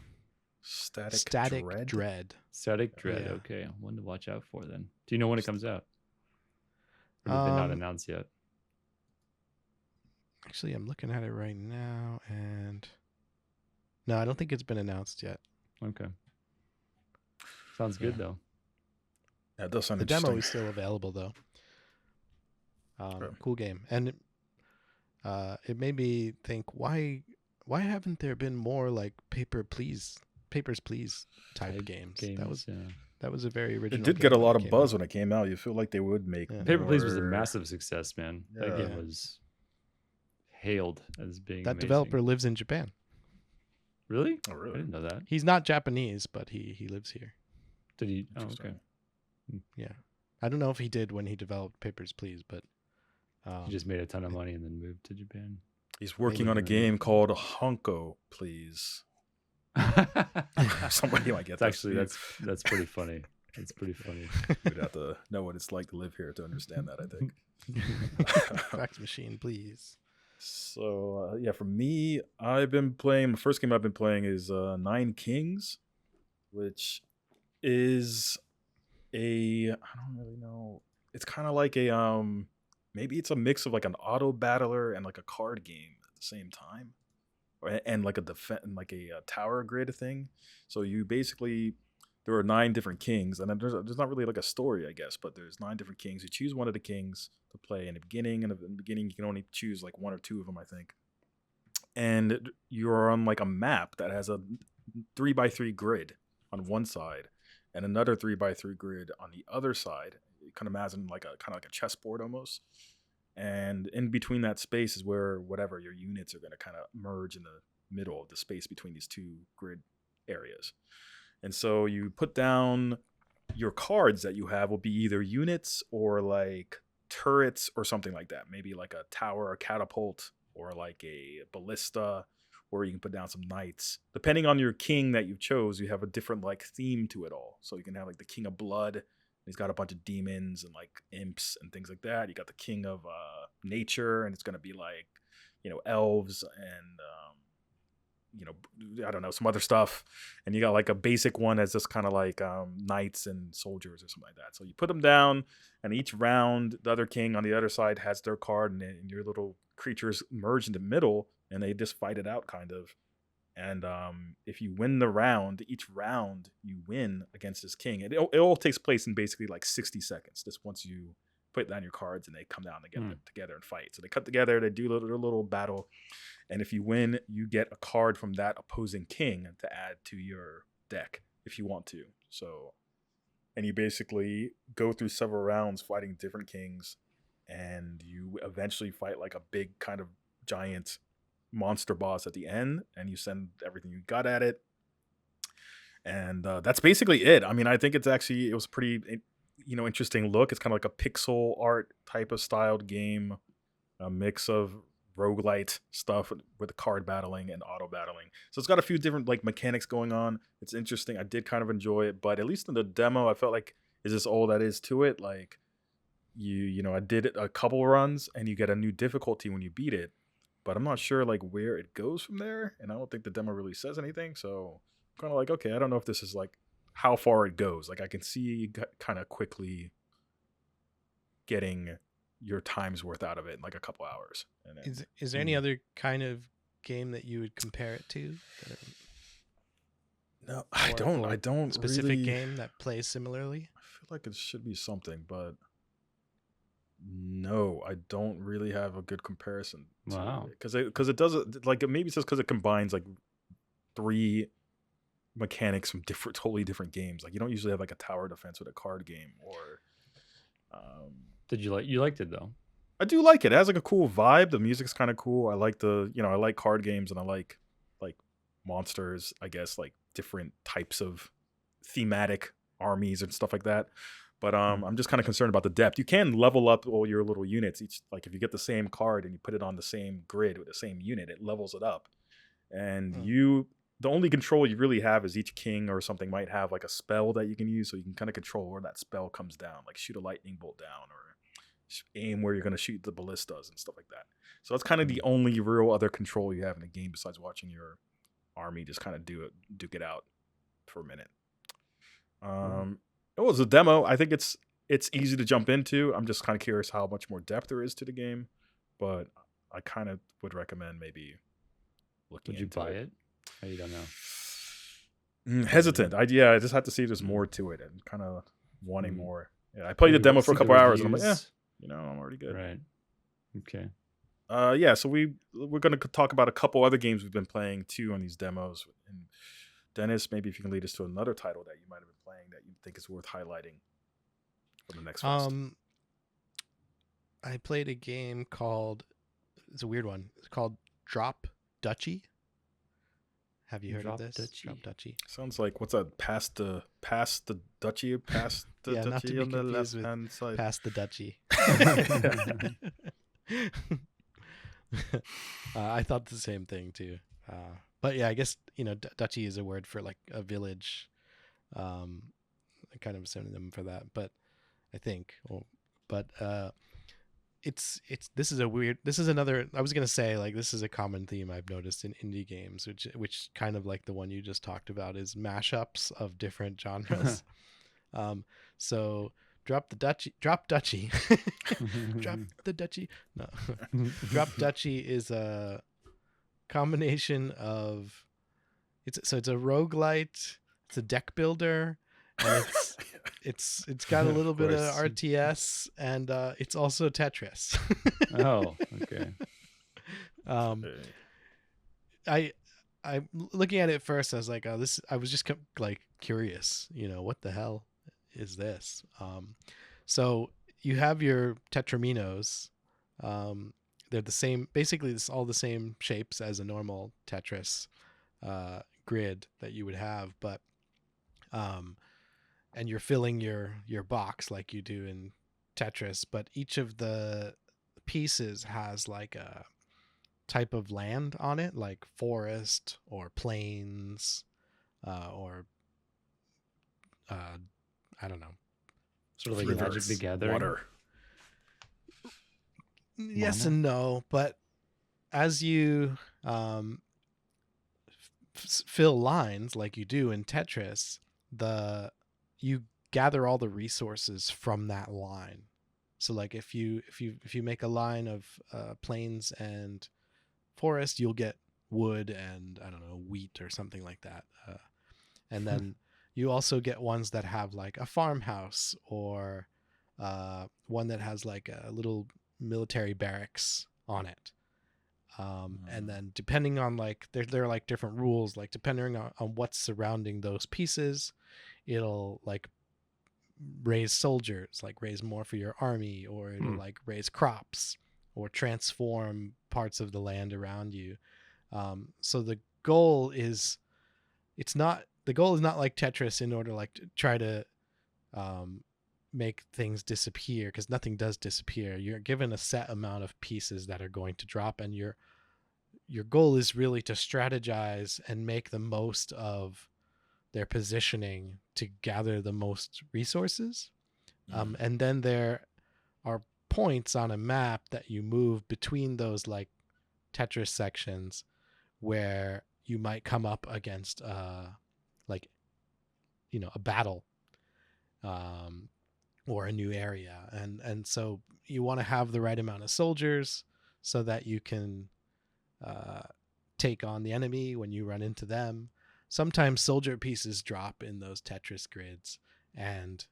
Static Dread. Static Dread. Yeah. Okay, one to watch out for then. Do you know when it comes out? Or did they not announce yet? Actually, I'm looking at it right now, and no, I don't think it's been announced yet. Okay. Sounds good Yeah. though. Yeah, it does sound The demo interesting. is still available though. Okay. Cool game, and it made me think why haven't there been more like papers please type games? That was a very original. It did get a lot of buzz when it came out. You feel like they would make Yeah. Paper Please was a more- massive success, man. That Yeah. game was hailed as being That amazing. developer lives in Japan. Really? Oh, I really? didn't know that. He's not Japanese, but he lives here. Did he? Oh, okay. Interesting. Yeah, I don't know if he did when he developed Papers Please, but He just made a ton of money and then moved to Japan. He's working Maybe on a not. game called Honko, please. Somebody might get It's that. actually that's pretty funny. It's pretty funny. You'd have to know what it's like to live here to understand that, I think. fax machine, please. So for me, I've been playing. The first game I've been playing is Nine Kings, which is I don't really know. It's kind of like a maybe it's a mix of like an auto battler and like a card game at the same time, and like a tower grid thing. So you basically there are 9 different kings, and then there's not really like a story, I guess, but there's 9 different kings. You choose one of the kings to play in the beginning, and in the beginning you can only choose like 1 or 2 of them, I think. And you're on like a map that has a 3x3 grid on one side and another 3x3 grid on the other side. You can imagine like a chessboard almost. And in between that space is where whatever your units are going to kind of merge in the middle of the space between these 2 grid areas. And so you put down your cards that you have will be either units or like turrets or something like that. Maybe like a tower or catapult or like a ballista, or you can put down some knights. Depending on your king that you chose, you have a different like theme to it all. So you can have like the King of Blood. He's got a bunch of demons and like imps and things like that. You got the King of Nature, and it's going to be like, elves and I don't know, some other stuff. And you got like a basic one that's just kind of like knights and soldiers or something like that. So you put them down, and each round, the other king on the other side has their card, and your little creatures merge in the middle, and they just fight it out kind of. And if you win the round, each round you win against this king. It all takes place in basically like 60 seconds. Just once you put down your cards and they come down together and fight. So they cut together, they do their little battle. And if you win, you get a card from that opposing king to add to your deck if you want to. So, and you basically go through several rounds fighting different kings, and you eventually fight like a big kind of giant monster boss at the end, and you send everything you got at it, and that's basically it. I mean, I think it was pretty interesting look. It's kind of like a pixel art type of styled game, a mix of roguelite stuff with the card battling and auto battling. So it's got a few different like mechanics going on. It's interesting. I did kind of enjoy it, but at least in the demo, I felt like, is this all that is to it? Like I did it a couple runs and you get a new difficulty when you beat it, but I'm not sure like where it goes from there, and I don't think the demo really says anything. So I'm kind of like, okay, I don't know if this is like how far it goes. Like I can see kind of quickly getting your time's worth out of it in like a couple hours. And then, Is there any other kind of game that you would compare it to? No, I don't Specific really, game that plays similarly? I feel like it should be something, but no, I don't really have a good comparison. Wow. Because it does it like, maybe it's just because it combines like 3 mechanics from totally different games. Like you don't usually have like a tower defense with a card game, or Did you liked it though? I do like it. It has like a cool vibe. The music's kind of cool. I like I like card games, and I like monsters, I guess, like different types of thematic armies and stuff like that. But I'm just kind of concerned about the depth. You can level up all your little units. Each, like if you get the same card and you put it on the same grid with the same unit, it levels it up. And the only control you really have is each king or something might have like a spell that you can use, so you can kind of control where that spell comes down, like shoot a lightning bolt down or aim where you're going to shoot the ballistas and stuff like that. So that's kind of the only real other control you have in the game besides watching your army just kind of duke it out for a minute. It was a demo. I think it's easy to jump into. I'm just kind of curious how much more depth there is to the game, but I kind of would recommend maybe looking Would you into buy it. You don't know. Hesitant. I just had to see if there's more to it and kind of wanting more. Yeah, I played the Maybe demo let's for a see the couple hours and I'm like, reviews. I'm already good. Right. Okay. Yeah, so we're going to talk about a couple other games we've been playing too on these demos. And Dennis, maybe if you can lead us to another title that you might have been playing that you think is worth highlighting for the next one. I played a game called, it's a weird one. It's called Drop Duchy. Have you heard of this? Drop Duchy. Sounds like, what's that? Past the duchy, past the Yeah, not to duchy be on the confused left with hand side. Past the Duchy. I thought the same thing too. But yeah, I guess, Duchy is a word for like a village, kind of a synonym for that. But I think, this is another, I was going to say, like, this is a common theme I've noticed in indie games, which kind of like the one you just talked about is mashups of different genres. So Drop Duchy. Drop the Duchy. No. Drop Duchy is a combination of, it's a roguelite, it's a deck builder, and it's got a little bit of RTS, and it's also Tetris. Oh, okay. I looking at it first, I was like, oh, this. I was just like curious, what the hell is this? So you have your Tetraminos. They're the same. Basically, it's all the same shapes as a normal Tetris grid that you would have, but and you're filling your box like you do in Tetris, but each of the pieces has like a type of land on it, like forest or plains, or I don't know, Sort of like Magic the Gathering. Water. Yes and no, but as you fill lines like you do in Tetris, you gather all the resources from that line. So like if you make a line of plains and forest, you'll get wood and, I don't know, wheat or something like that. And then you also get ones that have like a farmhouse or one that has like a little military barracks on it. And then depending on like, there are like different rules, like depending on what's surrounding those pieces, it'll like raise soldiers, like raise more for your army, or it'll like raise crops or transform parts of the land around you. So the goal is not like Tetris in order like to try to make things disappear, because nothing does disappear. You're given a set amount of pieces that are going to drop, and your goal is really to strategize and make the most of their positioning to gather the most resources. And then there are points on a map that you move between those like Tetris sections where you might come up against like a battle or a new area, and so you want to have the right amount of soldiers so that you can take on the enemy when you run into them. Sometimes soldier pieces drop in those Tetris grids, and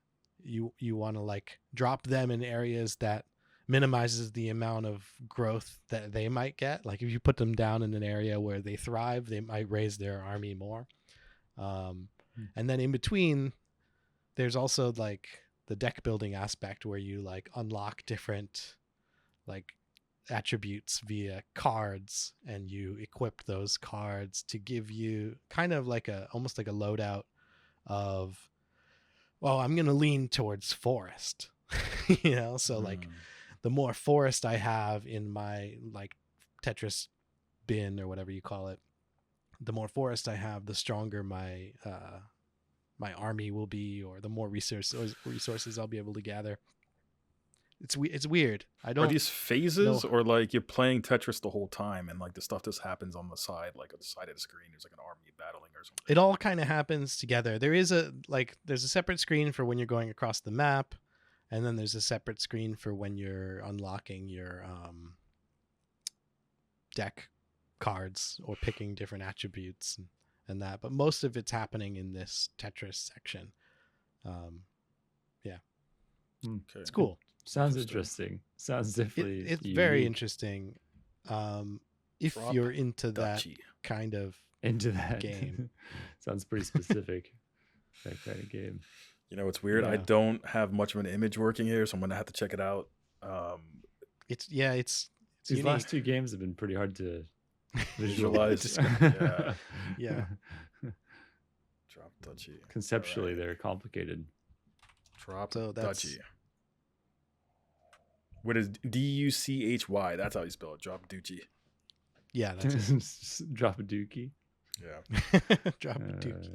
you want to like drop them in areas that minimizes the amount of growth that they might get. Like if you put them down in an area where they thrive, they might raise their army more. And then in between, there's also like the deck building aspect where you like unlock different like attributes via cards, and you equip those cards to give you kind of like almost like a loadout of, well, I'm going to lean towards forest. So like the more forest I have in my like Tetris bin or whatever you call it, the more forest I have, the stronger my my army will be, or the more resources I'll be able to gather. It's weird. I don't. Are these phases, know. or like you're playing Tetris the whole time, and like the stuff just happens on the side, like on the side of the screen? There's like an army battling or something. It all kind of happens together. There's a separate screen for when you're going across the map, and then there's a separate screen for when you're unlocking your deck cards or picking different attributes and that. But most of it's happening in this Tetris section. Yeah, Okay. it's cool. Sounds interesting. Sounds definitely It's unique. very interesting. If Drop you're into that Duchy. kind of into that game. Sounds pretty specific. That kind of game. You know, it's weird. I Yeah. don't have much of an image working here, so I'm gonna have to check it out. it's These unique. last two games have been pretty hard to Visualize. visualize. Yeah. Drop Duchy. Conceptually, All right. they're complicated. Drop So that's- Duchy. What is Duchy? That's how you spell it. Drop Duchy. Yeah, that's Drop a dookie. Yeah. it. Drop a dude.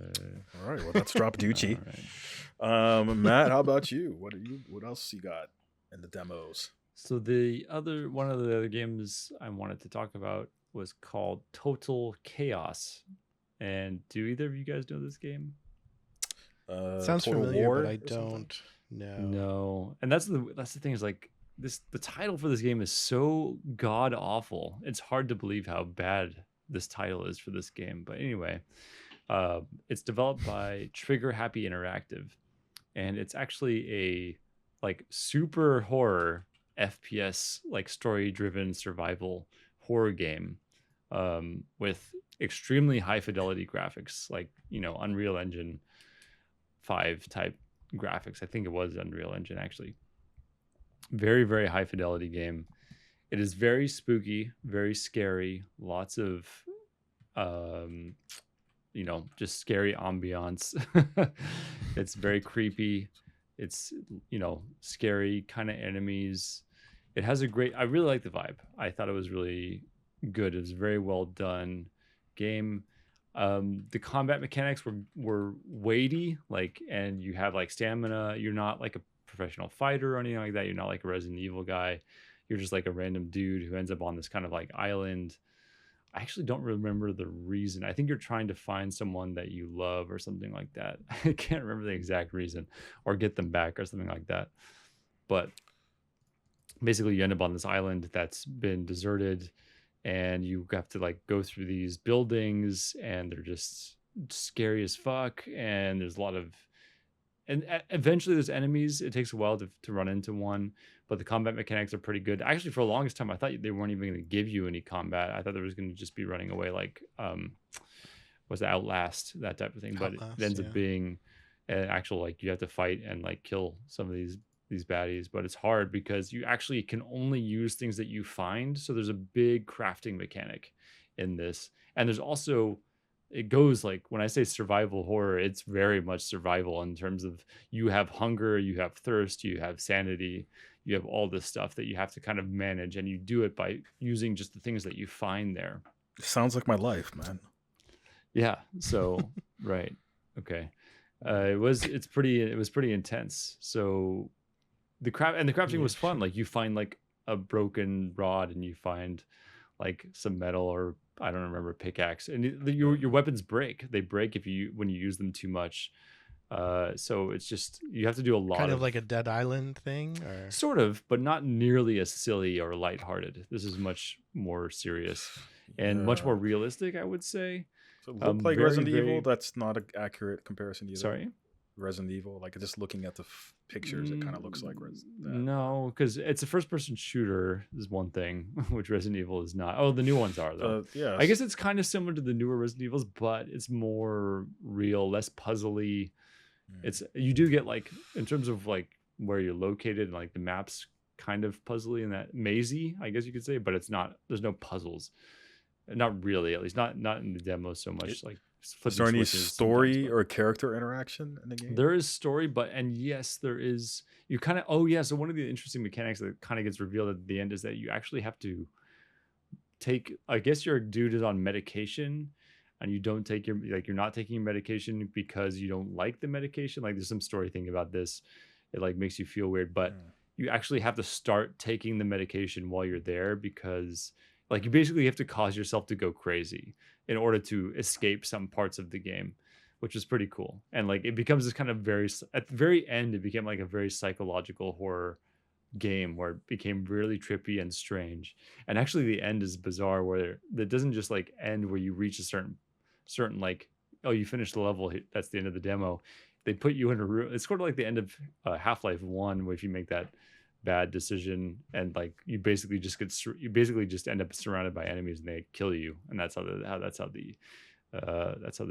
All right. Well, that's Drop Duchy. All right. Matt, how about you? What else you got in the demos? So one of the other games I wanted to talk about was called Total Chaos. And do either of you guys know this game? Sounds Total familiar, War but I or something? don't know. No. And that's the thing is like the title for this game is so god awful. It's hard to believe how bad this title is for this game. But anyway, it's developed by Trigger Happy Interactive, and it's actually a like super horror FPS like story driven survival horror game with extremely high fidelity graphics, like Unreal Engine 5 type graphics. I think it was Unreal Engine actually. Very, very high fidelity game. It is very spooky, very scary, lots of just scary ambiance. It's very creepy. It's scary kind of enemies. It has I really like the vibe. I thought it was really good. It was a very well done game. The combat mechanics were weighty, and you have like stamina. You're not like a professional fighter or anything like that. You're not like a Resident Evil guy. You're just like a random dude who ends up on this kind of like island. I actually don't remember the reason. I think you're trying to find someone that you love or something like that. I can't remember the exact reason, or get them back or something like that. But basically you end up on this island that's been deserted, and you have to like go through these buildings, and they're just scary as fuck. And there's a lot of, and eventually there's enemies. It takes a while to run into one, but the combat mechanics are pretty good. Actually, for the longest time, I thought they weren't even going to give you any combat. I thought there was going to just be running away, like was it Outlast, that type of thing. But Outlast, it ends yeah. up being an actual like you have to fight and like kill some of these baddies. But it's hard because you actually can only use things that you find. So there's a big crafting mechanic in this. And there's also, it goes like, when I say survival horror, it's very much survival in terms of you have hunger, you have thirst, you have sanity, you have all this stuff that you have to kind of manage, and you do it by using just the things that you find there. Sounds like my life, man. Yeah. So right. Okay. It was pretty intense. So the crafting was fun. Like you find like a broken rod, and you find like some metal, or I don't remember, pickaxe, and your weapons break. They break when you use them too much. So it's just, you have to do a lot Kind of like a Dead Island thing, or sort of, but not nearly as silly or lighthearted. This is much more serious and much more realistic, I would say. So it looked like Resident Evil. That's not an accurate comparison either. Sorry? Resident Evil, like just looking at the pictures, it kind of looks like Resident Evil. No, because it's a first-person shooter is one thing, which Resident Evil is not. Oh, the new ones are though. Yeah, I guess it's kind of similar to the newer Resident Evils, but it's more real, less puzzly. It's, you do get like, in terms of like where you're located, and like the maps kind of puzzly and that mazy, I guess you could say, but it's not. There's no puzzles, not really. At least not in the demo so much. Like, is there any story or character interaction in the game? There is story, and yes, there is. You kind of, oh yeah. So one of the interesting mechanics that kind of gets revealed at the end is that you actually have to take, I guess your dude is on medication, and you don't take your, like, you're not taking your medication because you don't like the medication. Like, there's some story thing about this. It like makes you feel weird, but you actually have to start taking the medication while you're there, because like you basically have to cause yourself to go crazy in order to escape some parts of the game, which is pretty cool. And like it becomes this kind of at the very end, it became like a very psychological horror game where it became really trippy and strange. And actually the end is bizarre, where it doesn't just like end where you reach a certain like, oh, you finished the level, that's the end of the demo. They put you in a room. It's sort of like the end of Half-Life 1, where if you make that bad decision, and like you basically just end up surrounded by enemies and they kill you, and that's how the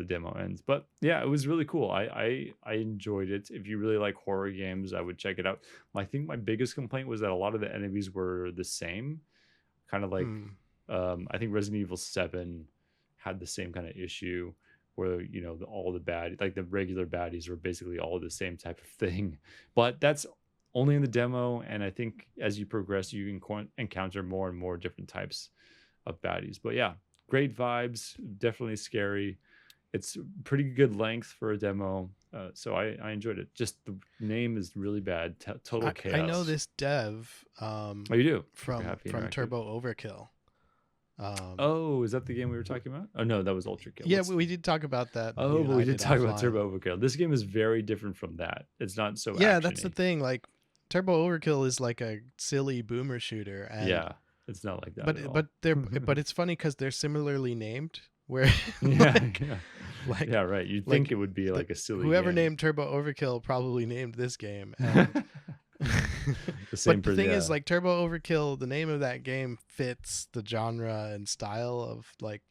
demo ends. But yeah, it was really cool. I enjoyed it. If you really like horror games, I would check it out. I think my biggest complaint was that a lot of the enemies were the same, kind of like I think Resident Evil 7 had the same kind of issue, where all the like the regular baddies were basically all the same type of thing. But that's only in the demo, and I think as you progress, you can encounter more and more different types of baddies. But yeah, great vibes, definitely scary. It's pretty good length for a demo, so I enjoyed it. Just the name is really bad. Total Chaos. I know this dev. Oh, you do? From Turbo Overkill. Oh, is that the game we were talking about? Oh no, that was Ultra Kill. Yeah, we did talk about that. Oh, but we did talk about Turbo Overkill. This game is very different from that. It's not so yeah, actiony. That's the thing. Like, Turbo Overkill is like a silly boomer shooter. And yeah, it's not like that. But it's funny because they're similarly named. Where yeah, right. You'd think it would be like a silly. Whoever game. named Turbo Overkill probably named this game. And but the thing is, like, Turbo Overkill, the name of that game fits the genre and style of like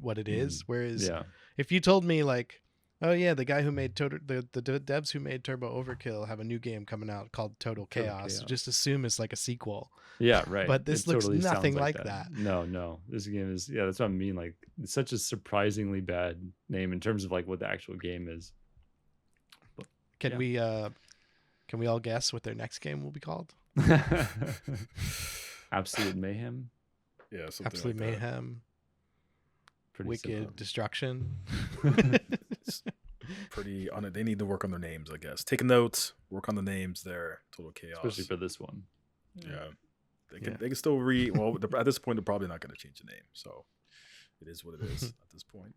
what it is. Whereas if you told me like, oh yeah, the guy who made the devs who made Turbo Overkill have a new game coming out called Total Chaos, just assume it's like a sequel. Yeah, right. But this looks totally nothing like that. No. This game is, that's what I mean. Like, it's such a surprisingly bad name in terms of like what the actual game is. But, Can we all guess what their next game will be called? Absolute Mayhem. Yeah, Absolute like Mayhem. Pretty Wicked simple. Destruction. It's pretty on it. They need to work on their names, I guess. Take notes, work on the names there. Total Chaos. Especially for this one. Yeah. They can still well, at this point, they're probably not going to change the name. So it is what it is at this point.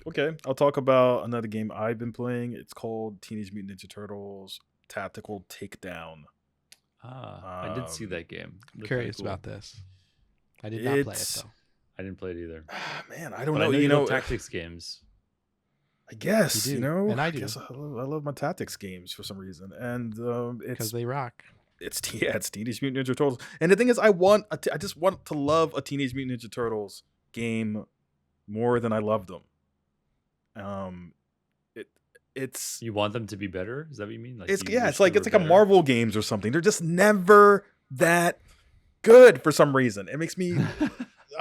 Okay, I'll talk about another game I've been playing. It's called Teenage Mutant Ninja Turtles Tactical Takedown. I did see that game. I'm curious about this. I did not play it though. I didn't play it either. Man, I don't know. I know you know tactics games. I guess and I do. I guess I love my tactics games for some reason, and it's because they rock. It's Teenage Mutant Ninja Turtles, and the thing is, I just want to love a Teenage Mutant Ninja Turtles game more than I love them. It's you want them to be better? Is that what you mean? Like, it's like a Marvel games or something. They're just never that good for some reason. It makes me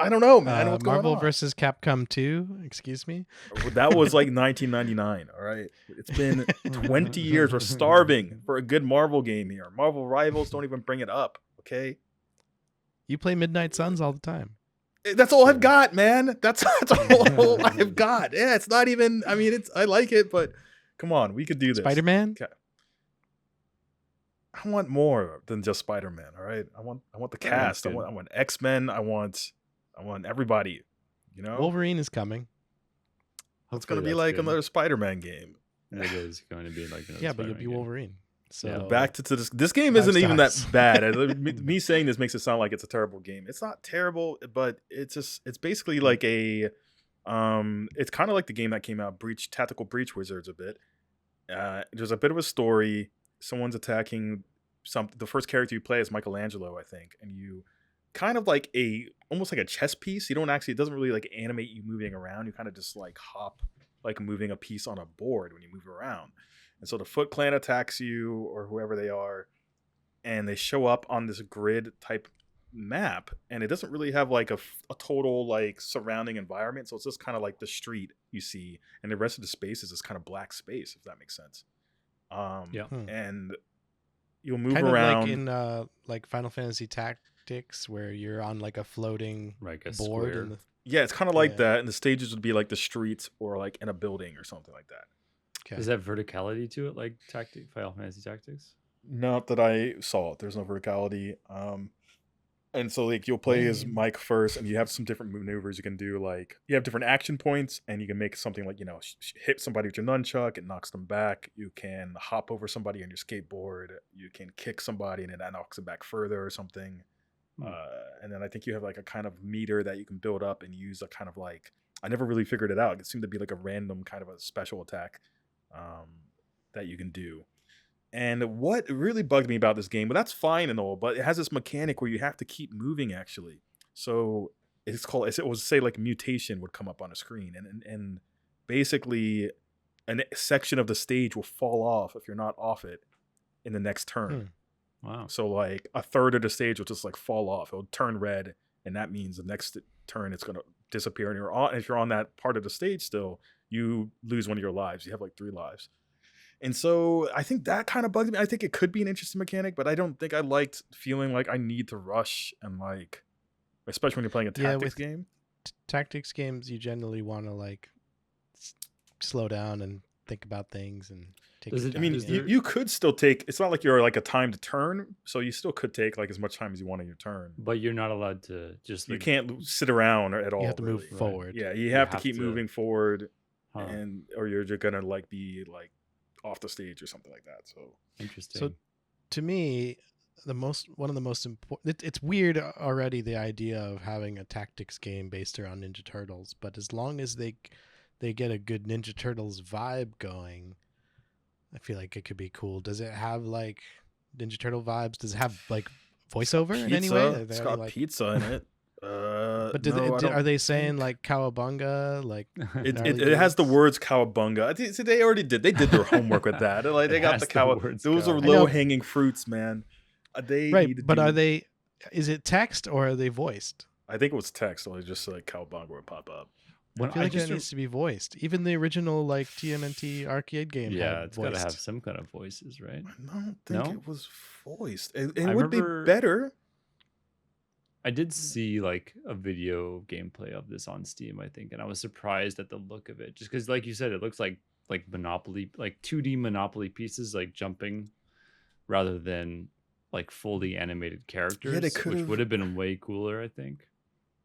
I don't know, man. What's going Marvel on? vs. Capcom 2. Excuse me. That was like 1999. All right, it's been 20 years. We're starving for a good Marvel game here. Marvel Rivals don't even bring it up. Okay, You play Midnight Suns all the time. that's all I've got, man. That's all I've got. Yeah, it's not even. I mean, I like it, but come on, we could do this. Spider-Man. Okay. I want more than just Spider-Man. All right, I want the cast. I want X-Men. I want everybody. You know, Wolverine is coming. it's gonna be like another Spider-Man game. It is going to be like another Yeah, but you'll be Spider-Man game. Wolverine. So Yeah, Back to this. This game 5 isn't even that stars. bad. Me saying this makes it sound like it's a terrible game. It's not terrible, but it's basically like a it's kind of like the game that came out, Tactical Breach Wizards a bit. There's a bit of a story. Someone's attacking the first character you play is Michelangelo, I think, and you kind of like almost like a chess piece. You don't actually, it doesn't really like animate you moving around. You kind of just like hop, like moving a piece on a board when you move around. And so the Foot Clan attacks you, or whoever they are, and they show up on this grid type map, and it doesn't really have like a total like surrounding environment. So it's just kind of like the street you see, and the rest of the space is this kind of black space, if that makes sense. Yeah. And you'll move kind around. of like in like Final Fantasy Tactics, where you're on like a floating Like a board. square. In the, Yeah, it's kind of like Yeah. that, and the stages would be like the streets or like in a building or something like that. okay. Does that verticality to it, like Final Fantasy Tactics? Not that I saw. There's no verticality. And so like you'll play as Lame. Mike first, and you have some different maneuvers you can do. Like you have different action points, and you can make something like, you know, hit somebody with your nunchuck, it knocks them back. You can hop over somebody on your skateboard. You can kick somebody, and then that knocks them back further or something. And then I think you have like a kind of meter that you can build up and use a kind of like, I never really figured it out. It seemed to be like a random kind of a special attack that you can do. And what really bugged me about this game, but that's fine and all, but it has this mechanic where you have to keep moving actually. So it's called, it was say like mutation would come up on a screen, and basically a section of the stage will fall off if you're not off it in the next turn. Wow. So like a third of the stage will just like fall off. It'll turn red, and that means the next turn it's gonna disappear. And if you're on that part of the stage still, you lose one of your lives. You have like 3 lives. And so I think that kind of bugged me. I think it could be an interesting mechanic, but I don't think I liked feeling like I need to rush and like, especially when you're playing a tactics game. Tactics games, you generally want to like slow down and think about things and take. Does your it- I time. mean, you could still take, it's not like you're like a time to turn, so you still could take like as much time as you want on your turn. But you're not allowed to just You like, can't sit around at all. you have to move really. forward. Yeah, you have to have keep to- moving forward, huh, and or you're gonna like be like off the stage or something like that. So interesting. To me, one of the most important. It's weird already, the idea of having a tactics game based around Ninja Turtles, but as long as they get a good Ninja Turtles vibe going, I feel like it could be cool. Does it have like Ninja Turtle vibes? Does it have like voiceover in any way? Are it's they got like, pizza in it. but No, I don't are they saying think- like cowabunga? Like It has the words cowabunga. I think, so they already did. They did their homework with that. Like they It got has the the cow. words Those are cow. I know. low hanging fruits, man. They right, need to but do- are they? Is it text or are they voiced? I think it was text, so just like cowabunga would pop up. When I feel like just it needs to be voiced. Even the original like TMNT arcade game. yeah, had it's got to voiced. have some kind of voices, right? I don't think No? it was voiced. It I would be remember- better. I did see like a video gameplay of this on Steam, I think, and I was surprised at the look of it. Just because, like you said, it looks like Monopoly, like 2D Monopoly pieces, like jumping, rather than like fully animated characters, which could've- would have been way cooler, I think.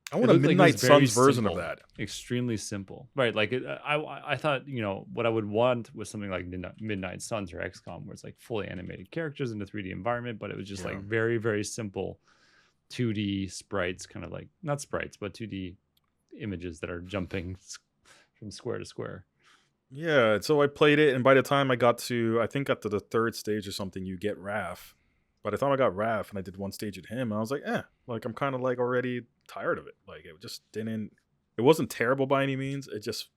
I want a looked like it Midnight was very Suns version of simple. that. Extremely simple, right? Like I thought, you know, what I would want was something like Midnight Suns or XCOM, where it's like fully animated characters in a 3D environment, but it was just Yeah. like very, very simple 2D sprites, kind of like not sprites, but 2D images that are jumping from square to square. Yeah, so I played it, and by the time I got to, I think after the 3rd stage or something, you get Raph. By the time I got Raph and I did one stage at him, I was like, like I'm kind of like already tired of it. Like it just didn't, it wasn't terrible by any means. I just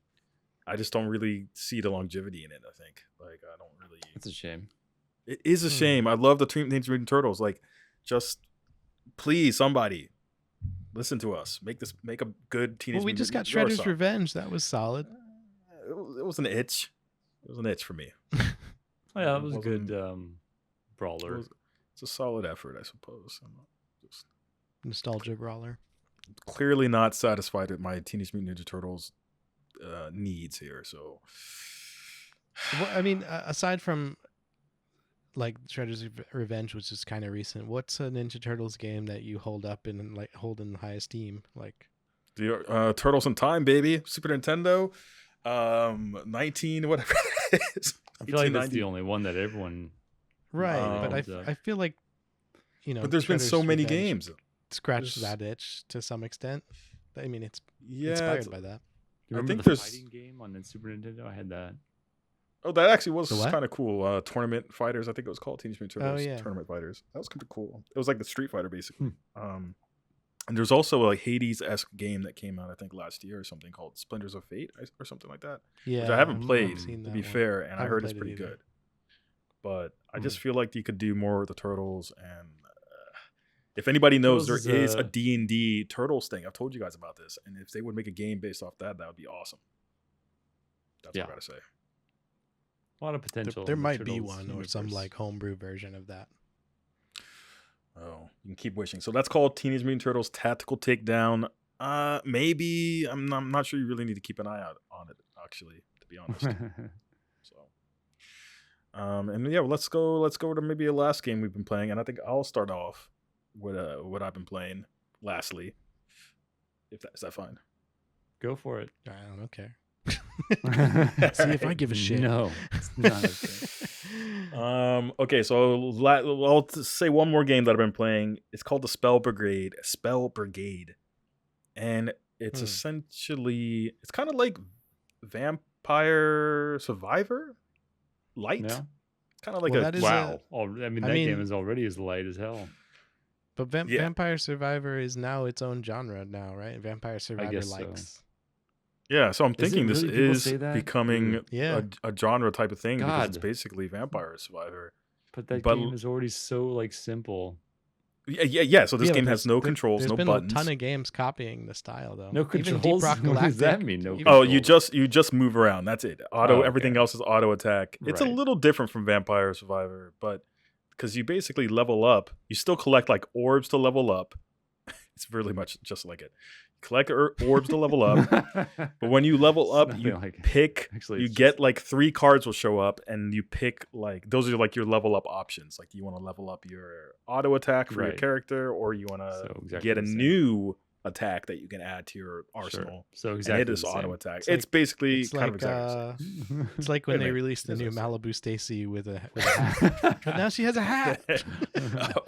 don't really see the longevity in it, I think. Like I don't really. It's a shame. It is a shame. I love the Teenage Mutant Turtles. Like, just please, somebody, Listen to us. Make a good Teenage Well, we Mutant just got Ninja Turtles Shredder's song. Revenge. That was solid. It was an itch. It was an itch for me. Oh, yeah, that It was a good It brawler. was, it's a solid effort, I suppose. I'm just Nostalgia brawler. clearly not satisfied with my Teenage Mutant Ninja Turtles needs here. So, Well, I mean, aside from like Shredder's Revenge, which is kind of recent, what's a Ninja Turtles game that you hold in high esteem? Like, the Turtles in Time, baby, Super Nintendo, 19 whatever it is. I feel like that's 1990. the only one that everyone. right? But Um, I feel like, But there's been so Shredder's many Revenge games. scratched There's- that itch to some extent. I mean, it's Yeah. inspired by that. You I remember think the there's- fighting game on the Super Nintendo? I had that. Oh, that actually was The what? kind of cool. Tournament Fighters, I think it was called Teenage Mutant Turtles. yeah. Tournament Fighters. That was kind of cool. It was like the Street Fighter, basically. Hmm. And there's also a Hades-esque game that came out, I think, last year or something called Splinters of Fate or something like that. Yeah, Which I haven't I've played, seen to that be one. fair, and I Haven't heard it's played it pretty either. good. But I just feel like you could do more with the Turtles. And if anybody knows, Turtles there is, is a D&D Turtles thing. I've told you guys about this. And if they would make a game based off that, that would be awesome. That's Yeah. what I gotta say. A lot of potential. There in the might be Turtles one or some universe. like homebrew version of that. Oh, you can keep wishing. So that's called Teenage Mutant Turtles Tactical Takedown. Maybe I'm not sure. You really need to keep an eye out on it, actually, to be honest. So, and yeah, well, let's go to maybe a last game we've been playing, and I think I'll start off with what I've been playing. Lastly, is that fine? Go for it. I don't care. See if I give a shit. No, it's not okay. Okay, so I'll say one more game that I've been playing. It's called the Spell Brigade. And it's essentially, it's kind of like Vampire Survivor light. No? It's kind of like Well, a that is Wow. I mean, I that game mean- is already as light as hell. But Yeah. Vampire Survivor is now its own genre now, right? Vampire Survivor guess so. likes. Yeah, so I'm Is it thinking this really people is say that? becoming Yeah. a genre type of thing because it's God. basically Vampire Survivor. But that But- game is already so like simple. Yeah. So this Yeah, but game has no there- controls, There's no been buttons. a ton of games copying the style, though. No Even Deep controls? Rock What does that Galactic, mean, no even- Oh, controls? you just move around. That's it. Oh, okay. Everything else is auto attack. It's a Right. little different from Vampire Survivor, but because you basically level up, you still collect like orbs to level up. It's really much just like it. Collect orbs to level up, but when you level It's up, nothing you like it. pick. Actually, You it's get just- like 3 cards will show up, and you pick like those are like your level up options. Like, do you want to level up your auto attack for your Right. character, or you want to So exactly get a the same. new attack that you can add to your arsenal? So And exactly it is the auto same. attack. It's It's, like- basically It's kind of like exactly the same. it's like when Wait a they minute. released the Yes, new I said. Malibu Stacy with a hat. But now she has a hat.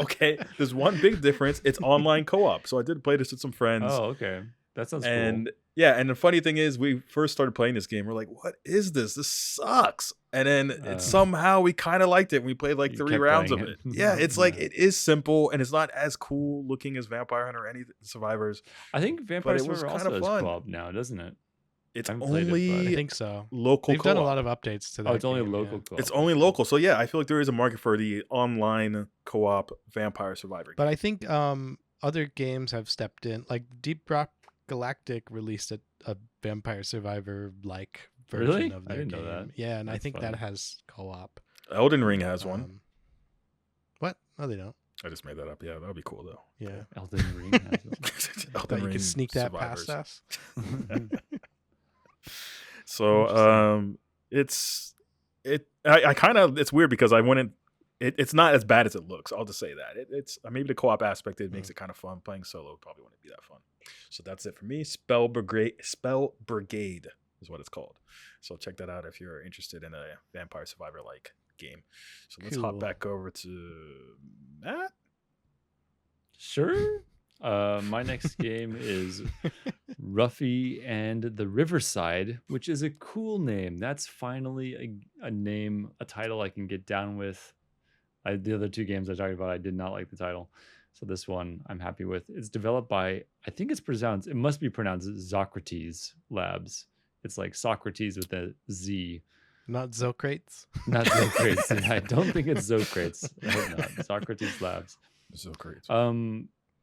Okay, there's one big difference. It's online co-op. So I did play this with some friends. Oh, okay. That sounds and cool. yeah, and the funny thing is, we first started playing this game. We're like, "What is this? This sucks!" And then somehow we kind of liked it. We played like You 3 kept rounds of playing it. it. Yeah, it's like Yeah. it is simple, and it's not as cool looking as Vampire Hunter or any Survivors. I think Vampire it was Survivor kinda also has fun. co-op now, doesn't it? It's I haven't played it, but I only think so. local. They've done a co-op. lot of updates to that. Oh, it's only game, local yeah. co-op. It's only local, so yeah, I feel like there is a market for the online co-op Vampire Survivor. But I think other games have stepped in. Like Deep Rock Galactic released a Vampire Survivor like version Really? of I their didn't know game. that. Yeah, and I That's think fun. that has co-op. Elden Ring has one. What? No, they don't. I just made that up. Yeah, that would be cool though. Yeah. Elden Ring. Has I thought you could sneak that past us. So I kind of, it's weird because I wouldn't, it's not as bad as it looks. I'll just say that it's maybe the co-op aspect, it makes it kind of fun. Playing solo probably wouldn't be that fun. So that's it for me. Spell Brigade is what it's called. So check that out if you're interested in a Vampire Survivor like game. So let's hop Cool. back over to Matt. Sure. My next game is Ruffy and the Riverside, which is a cool name. That's finally a name, a title I can get down with. The other 2 games I talked about, I did not like the title. So this one I'm happy with. It's developed by, I think it must be pronounced Socrates Labs. It's like Socrates with a Z. Not Zocrates. Not Zocrates. I don't think it's Zocrates. I hope not. Socrates Labs. So great.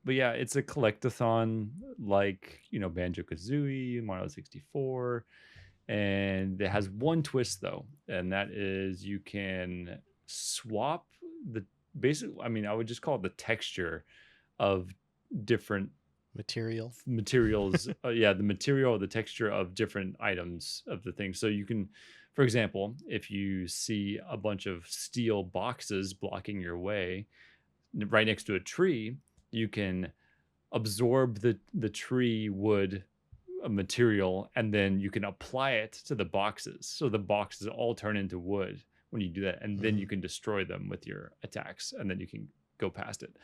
But yeah, it's a collectathon like, Banjo-Kazooie, Mario 64. And it has one twist though, and that is you can swap the basic. I mean, I would just call it the texture of different Material. materials. Yeah, the material or the texture of different items of the thing. So you can, for example, if you see a bunch of steel boxes blocking your way right next to a tree, you can absorb the tree wood material, and then you can apply it to the boxes, so the boxes all turn into wood when you do that, and then you can destroy them with your attacks, and then you can go past it.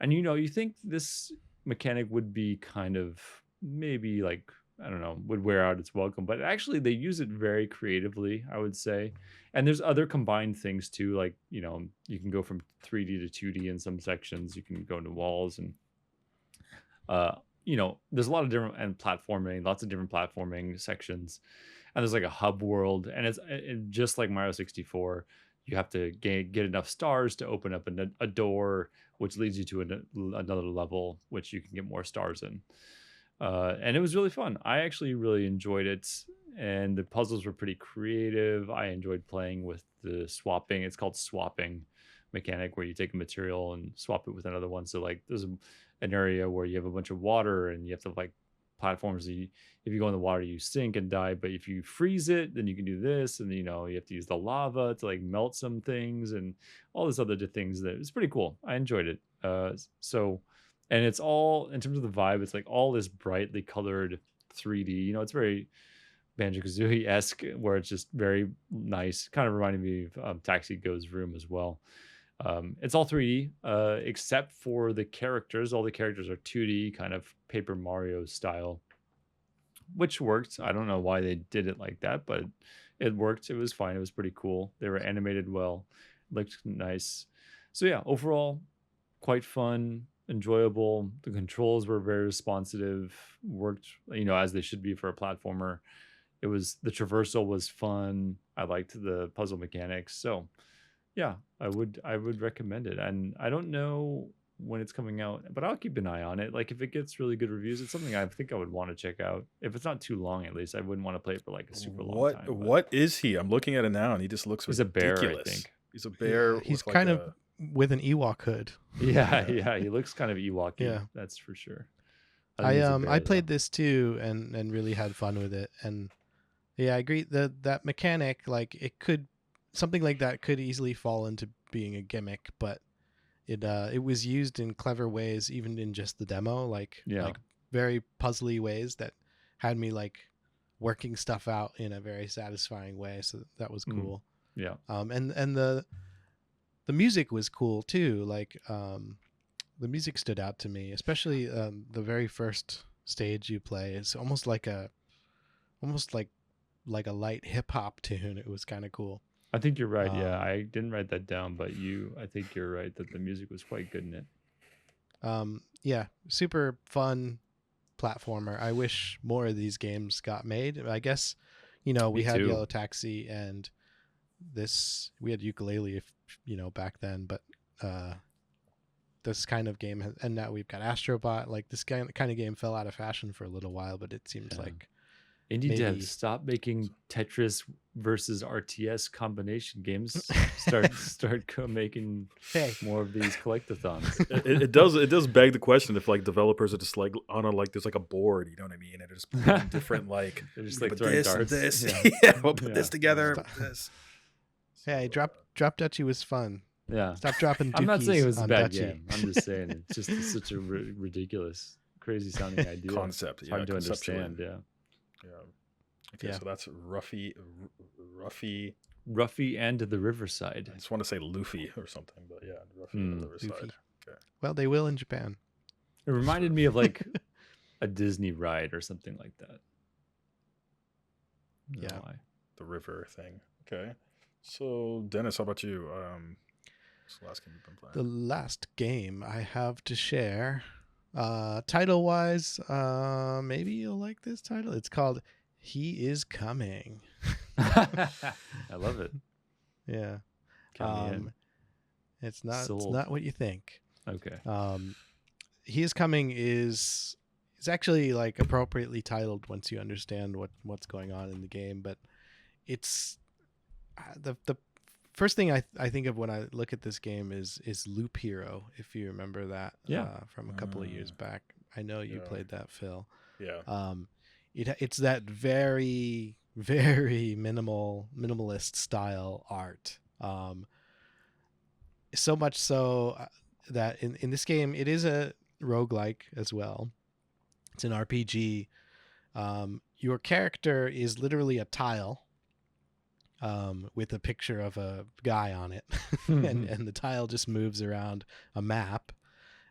And you think this mechanic would be kind of maybe like, I don't know, would wear out its welcome, but actually they use it very creatively, I would say. And there's other combined things too, like you can go from 3D to 2D in some sections, you can go into walls, and there's a lot of different and platforming, lots of different platforming sections, and there's like a hub world, and it's just like Mario 64. You have to get enough stars to open up a door, which leads you to another level, which you can get more stars in. And it was really fun. I actually really enjoyed it, and the puzzles were pretty creative. I enjoyed playing with the swapping. It's called swapping mechanic, where you take a material and swap it with another one. So like there's an area where you have a bunch of water, and you have to like platforms. If you go in the water, you sink and die. But if you freeze it, then you can do this, and you have to use the lava to like melt some things and all this other things. That it's pretty cool. I enjoyed it. And it's all, in terms of the vibe, it's like all this brightly colored 3D. It's very Banjo-Kazooie-esque, where it's just very nice. Kind of reminded me of Taxi Go's room as well. It's all 3D, except for the characters. All the characters are 2D, kind of Paper Mario style, which worked. I don't know why they did it like that, but it worked. It was fine. It was pretty cool. They were animated well, looked nice. So yeah, overall, quite fun, enjoyable. The controls were very responsive, worked, as they should be for a platformer. The traversal was fun. I liked the puzzle mechanics. So yeah, I would recommend it. And I don't know when it's coming out, but I'll keep an eye on it. Like if it gets really good reviews, it's something I think I would want to check out. If it's not too long, at least I wouldn't want to play it for like a super long time. What is he? I'm looking at it now, and he just looks ridiculous. He's a bear, I think. He's a bear. Yeah, he's kind of with an Ewok hood. Yeah, he looks kind of Ewok-y. Yeah, that's for sure. I played this too and really had fun with it. And yeah, I agree that mechanic, like something like that could easily fall into being a gimmick, but it was used in clever ways, even in just the demo, like very puzzly ways that had me like working stuff out in a very satisfying way. So that was cool. Yeah. And the music was cool too. Like the music stood out to me, especially the very first stage you play is almost like a light hip hop tune. It was kind of cool. I think you're right. Yeah, I didn't write that down, but I think you're right that the music was quite good in it. Yeah, super fun platformer. I wish more of these games got made. I guess, we had Yellow Taxi and we had Yooka-Laylee, back then, but this kind of game and now we've got Astrobot. Like this kind of game fell out of fashion for a little while, but it seems like indie devs, stop making Tetris versus RTS combination games. Start making more of these collectathons. It does beg the question if like developers are just like on there's like a board, you know what I mean, and they're just putting different like they're just like throwing darts. This. We'll put this together. This. Hey, Drop Duchy was fun. Yeah, stop dropping. I'm not saying it was a bad Duchy. game. I'm just saying it's just such a ridiculous, crazy sounding idea. Concept. It's hard to understand. Yeah. Okay, so that's Ruffy, and the Riverside. I just want to say Luffy or something, but yeah, Ruffy and the Riverside. Luffy. Okay. Well, they will in Japan. It reminded me of like a Disney ride or something like that. Yeah, the river thing. Okay, so Dennis, how about you? What's the last game you've been playing? The last game I have to share. Title wise, maybe you'll like this title. It's called He Is Coming. I love it. Yeah. Count me in. It's not Sold. it's not what you think. Okay. He Is Coming is actually like appropriately titled once you understand what's going on in the game. But it's the first thing I think of when I look at this game is Loop Hero, if you remember that from a couple of years back. I know you played that, Phil. Yeah. It's that very very minimalist style art. So much so that in this game it is a roguelike as well. It's an RPG. Your character is literally a tile with a picture of a guy on it, and the tile just moves around a map,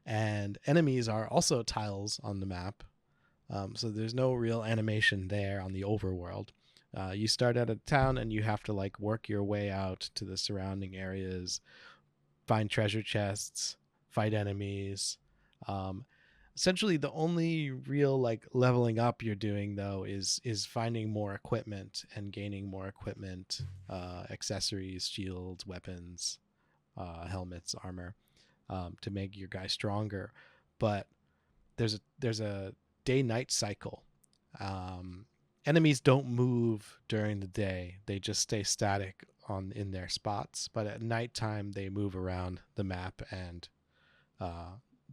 and enemies are also tiles on the map. So there's no real animation there on the overworld. You start at a town and you have to like work your way out to the surrounding areas, find treasure chests, fight enemies. Essentially the only real like leveling up you're doing though is finding more equipment and gaining more equipment, accessories, shields, weapons, helmets, armor, to make your guy stronger. But there's a day-night cycle. Enemies don't move during the day; they just stay static in their spots. But at nighttime, they move around the map, and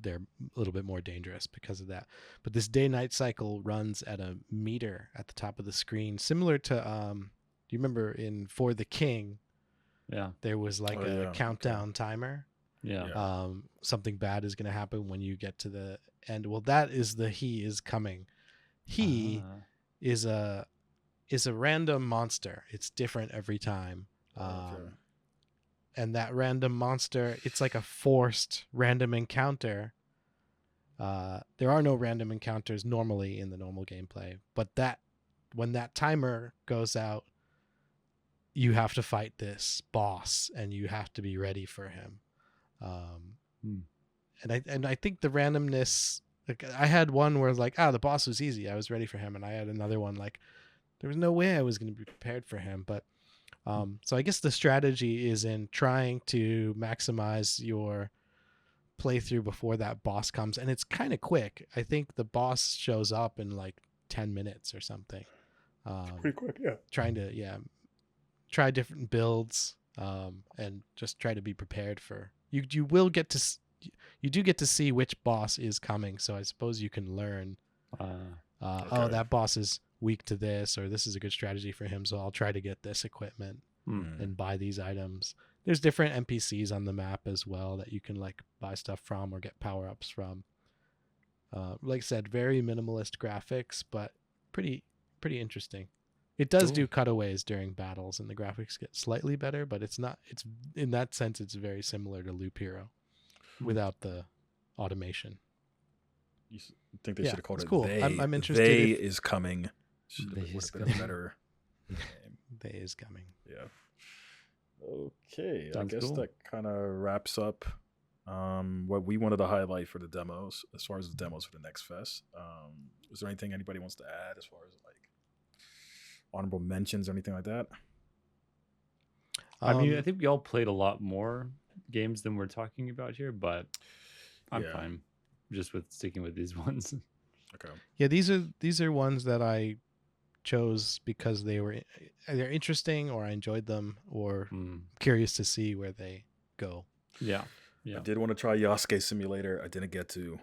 they're a little bit more dangerous because of that. But this day-night cycle runs at a meter at the top of the screen, similar to do you remember in For the King? Yeah, there was like a countdown timer. Yeah. Something bad is going to happen when you get to the end. Well, that is the He Is Coming. He is a random monster. It's different every time. And that random monster, it's like a forced random encounter. There are no random encounters normally in the normal gameplay, but when that timer goes out, you have to fight this boss and you have to be ready for him. And I think the randomness, like I had one where like, the boss was easy, I was ready for him, and I had another one like there was no way I was going to be prepared for him. But so I guess the strategy is in trying to maximize your playthrough before that boss comes, and it's kind of quick. I think the boss shows up in like 10 minutes or something. Pretty quick, yeah. Trying to try different builds, and just try to be prepared for you. You do get to see which boss is coming, so I suppose you can learn. Oh, that boss is weak to this, or this is a good strategy for him, so I'll try to get this equipment and buy these items. There's different NPCs on the map as well that you can like buy stuff from or get power-ups from. Like I said, very minimalist graphics, but pretty interesting. It does do cutaways during battles, and the graphics get slightly better, but it's in that sense, it's very similar to Loop Hero without the automation. You think they should have called it cool. They? I'm interested. They Is Coming. Would have been a better name. They Is Coming. Yeah. Okay. Sounds I guess cool. that kind of wraps up what we wanted to highlight for the demos, as far as the demos for the next fest. Is there anything anybody wants to add as far as like honorable mentions or anything like that? I mean, I think we all played a lot more games than we're talking about here, but I'm fine just with sticking with these ones. Okay. Yeah, these are ones that I chose because they're interesting, or I enjoyed them, or curious to see where they go. Yeah. I did want to try Yasuke Simulator. I didn't get to.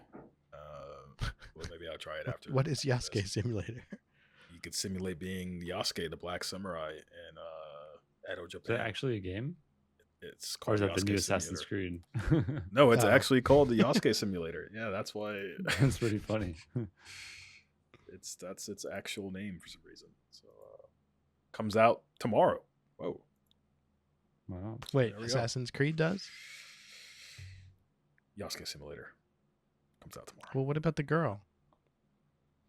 Well, maybe I'll try it after. What is Yasuke Simulator? You could simulate being Yasuke, the Black Samurai, in Edo, Is Japan. that actually a game? It's Or called is that the Yasuke new Simulator. Assassin's Creed? No, it's actually called the Yasuke Simulator. Yeah, that's why. That's pretty funny. That's its actual name for some reason. So comes out tomorrow. Whoa. Wow. Wait, There we go. Assassin's Creed does? Yasuke Simulator comes out tomorrow. Well, what about the girl?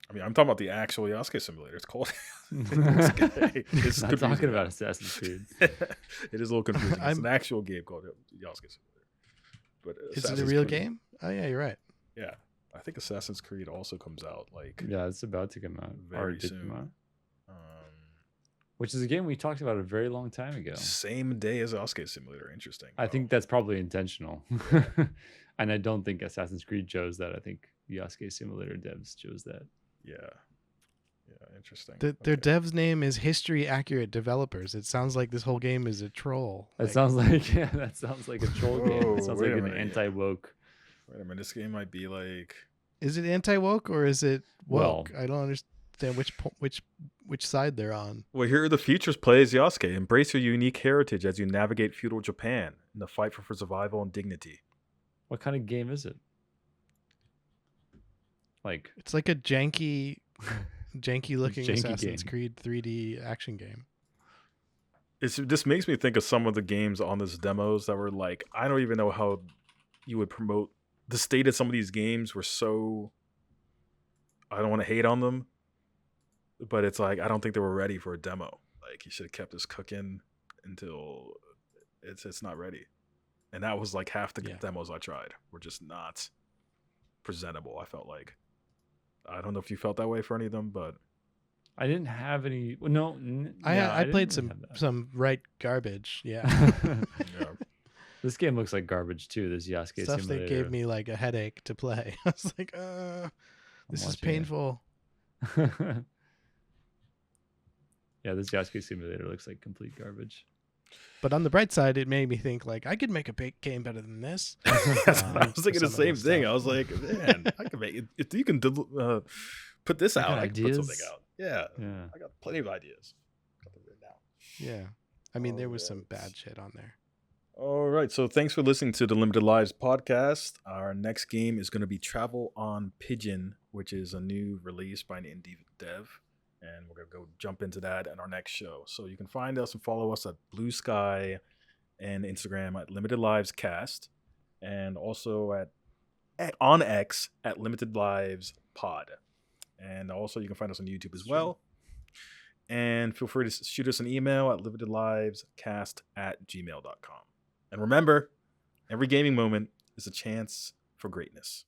I mean, I'm talking about the actual Yasuke Simulator. It's called. It's Not confusing. talking about Assassin's Creed. It is a little confusing. It's an actual game called Yasuke Simulator. But Is it a Assassin's real Creed- game? Oh yeah, you're right. Yeah, I think Assassin's Creed also comes out like Yeah, it's about to come out. Or very it did soon. come out. Which is a game we talked about a very long time ago. Same day as Yasuke Simulator. Interesting. I think that's probably intentional. And I don't think Assassin's Creed chose that. I think Yasuke Simulator devs chose that. Yeah. Yeah, interesting. Their dev's name is History Accurate Developers. It sounds like this whole game is a troll. That sounds like that sounds like a troll game. Whoa, It sounds wait like a an minute. anti-woke. Wait a minute, this game might be like... Is it anti-woke or is it woke? Well- I don't understand which side they're on. Well, here are the features. Play as Yasuke. Embrace your unique heritage as you navigate feudal Japan in the fight for survival and dignity. What kind of game is it? Like It's like a janky looking Janky Assassin's game. Creed 3D action game. This makes me think of some of the games on this demos that were like, I don't even know how you would promote. The state of some of these games were so... I don't want to hate on them, but it's like, I don't think they were ready for a demo. Like, you should have kept this cooking until it's not ready. And that was like half the Yeah. demos I tried were just not presentable, I felt like. I don't know if you felt that way for any of them, but... I didn't have any. Well, no, I played didn't have that. some right garbage. Yeah. Yeah. This game looks like garbage too. This Yasuke Stuff Simulator. that gave me like a headache to play. I was like, this is watching it. painful. Yeah, this Yasuke Simulator looks like complete garbage. But on the bright side, it made me think like I could make a big game better than this. I was thinking the some of same this thing. stuff. I was like, man, I can make it. If you can put this You out, got I can put something ideas? out. Yeah, Yeah. I got plenty of ideas. Got them written down. Yeah. I mean, there was some Alright. bad shit on there. All right, so thanks for listening to the Limited Lives podcast. Our next game is going to be Travel on Pigeon, which is a new release by an indie dev. And we're going to go jump into that in our next show. So you can find us and follow us at Blue Sky and Instagram at Limited Lives Cast, and also on X at Limited Lives Pod. And also you can find us on YouTube as well. And feel free to shoot us an email at limitedlivescast@gmail.com. And remember, every gaming moment is a chance for greatness.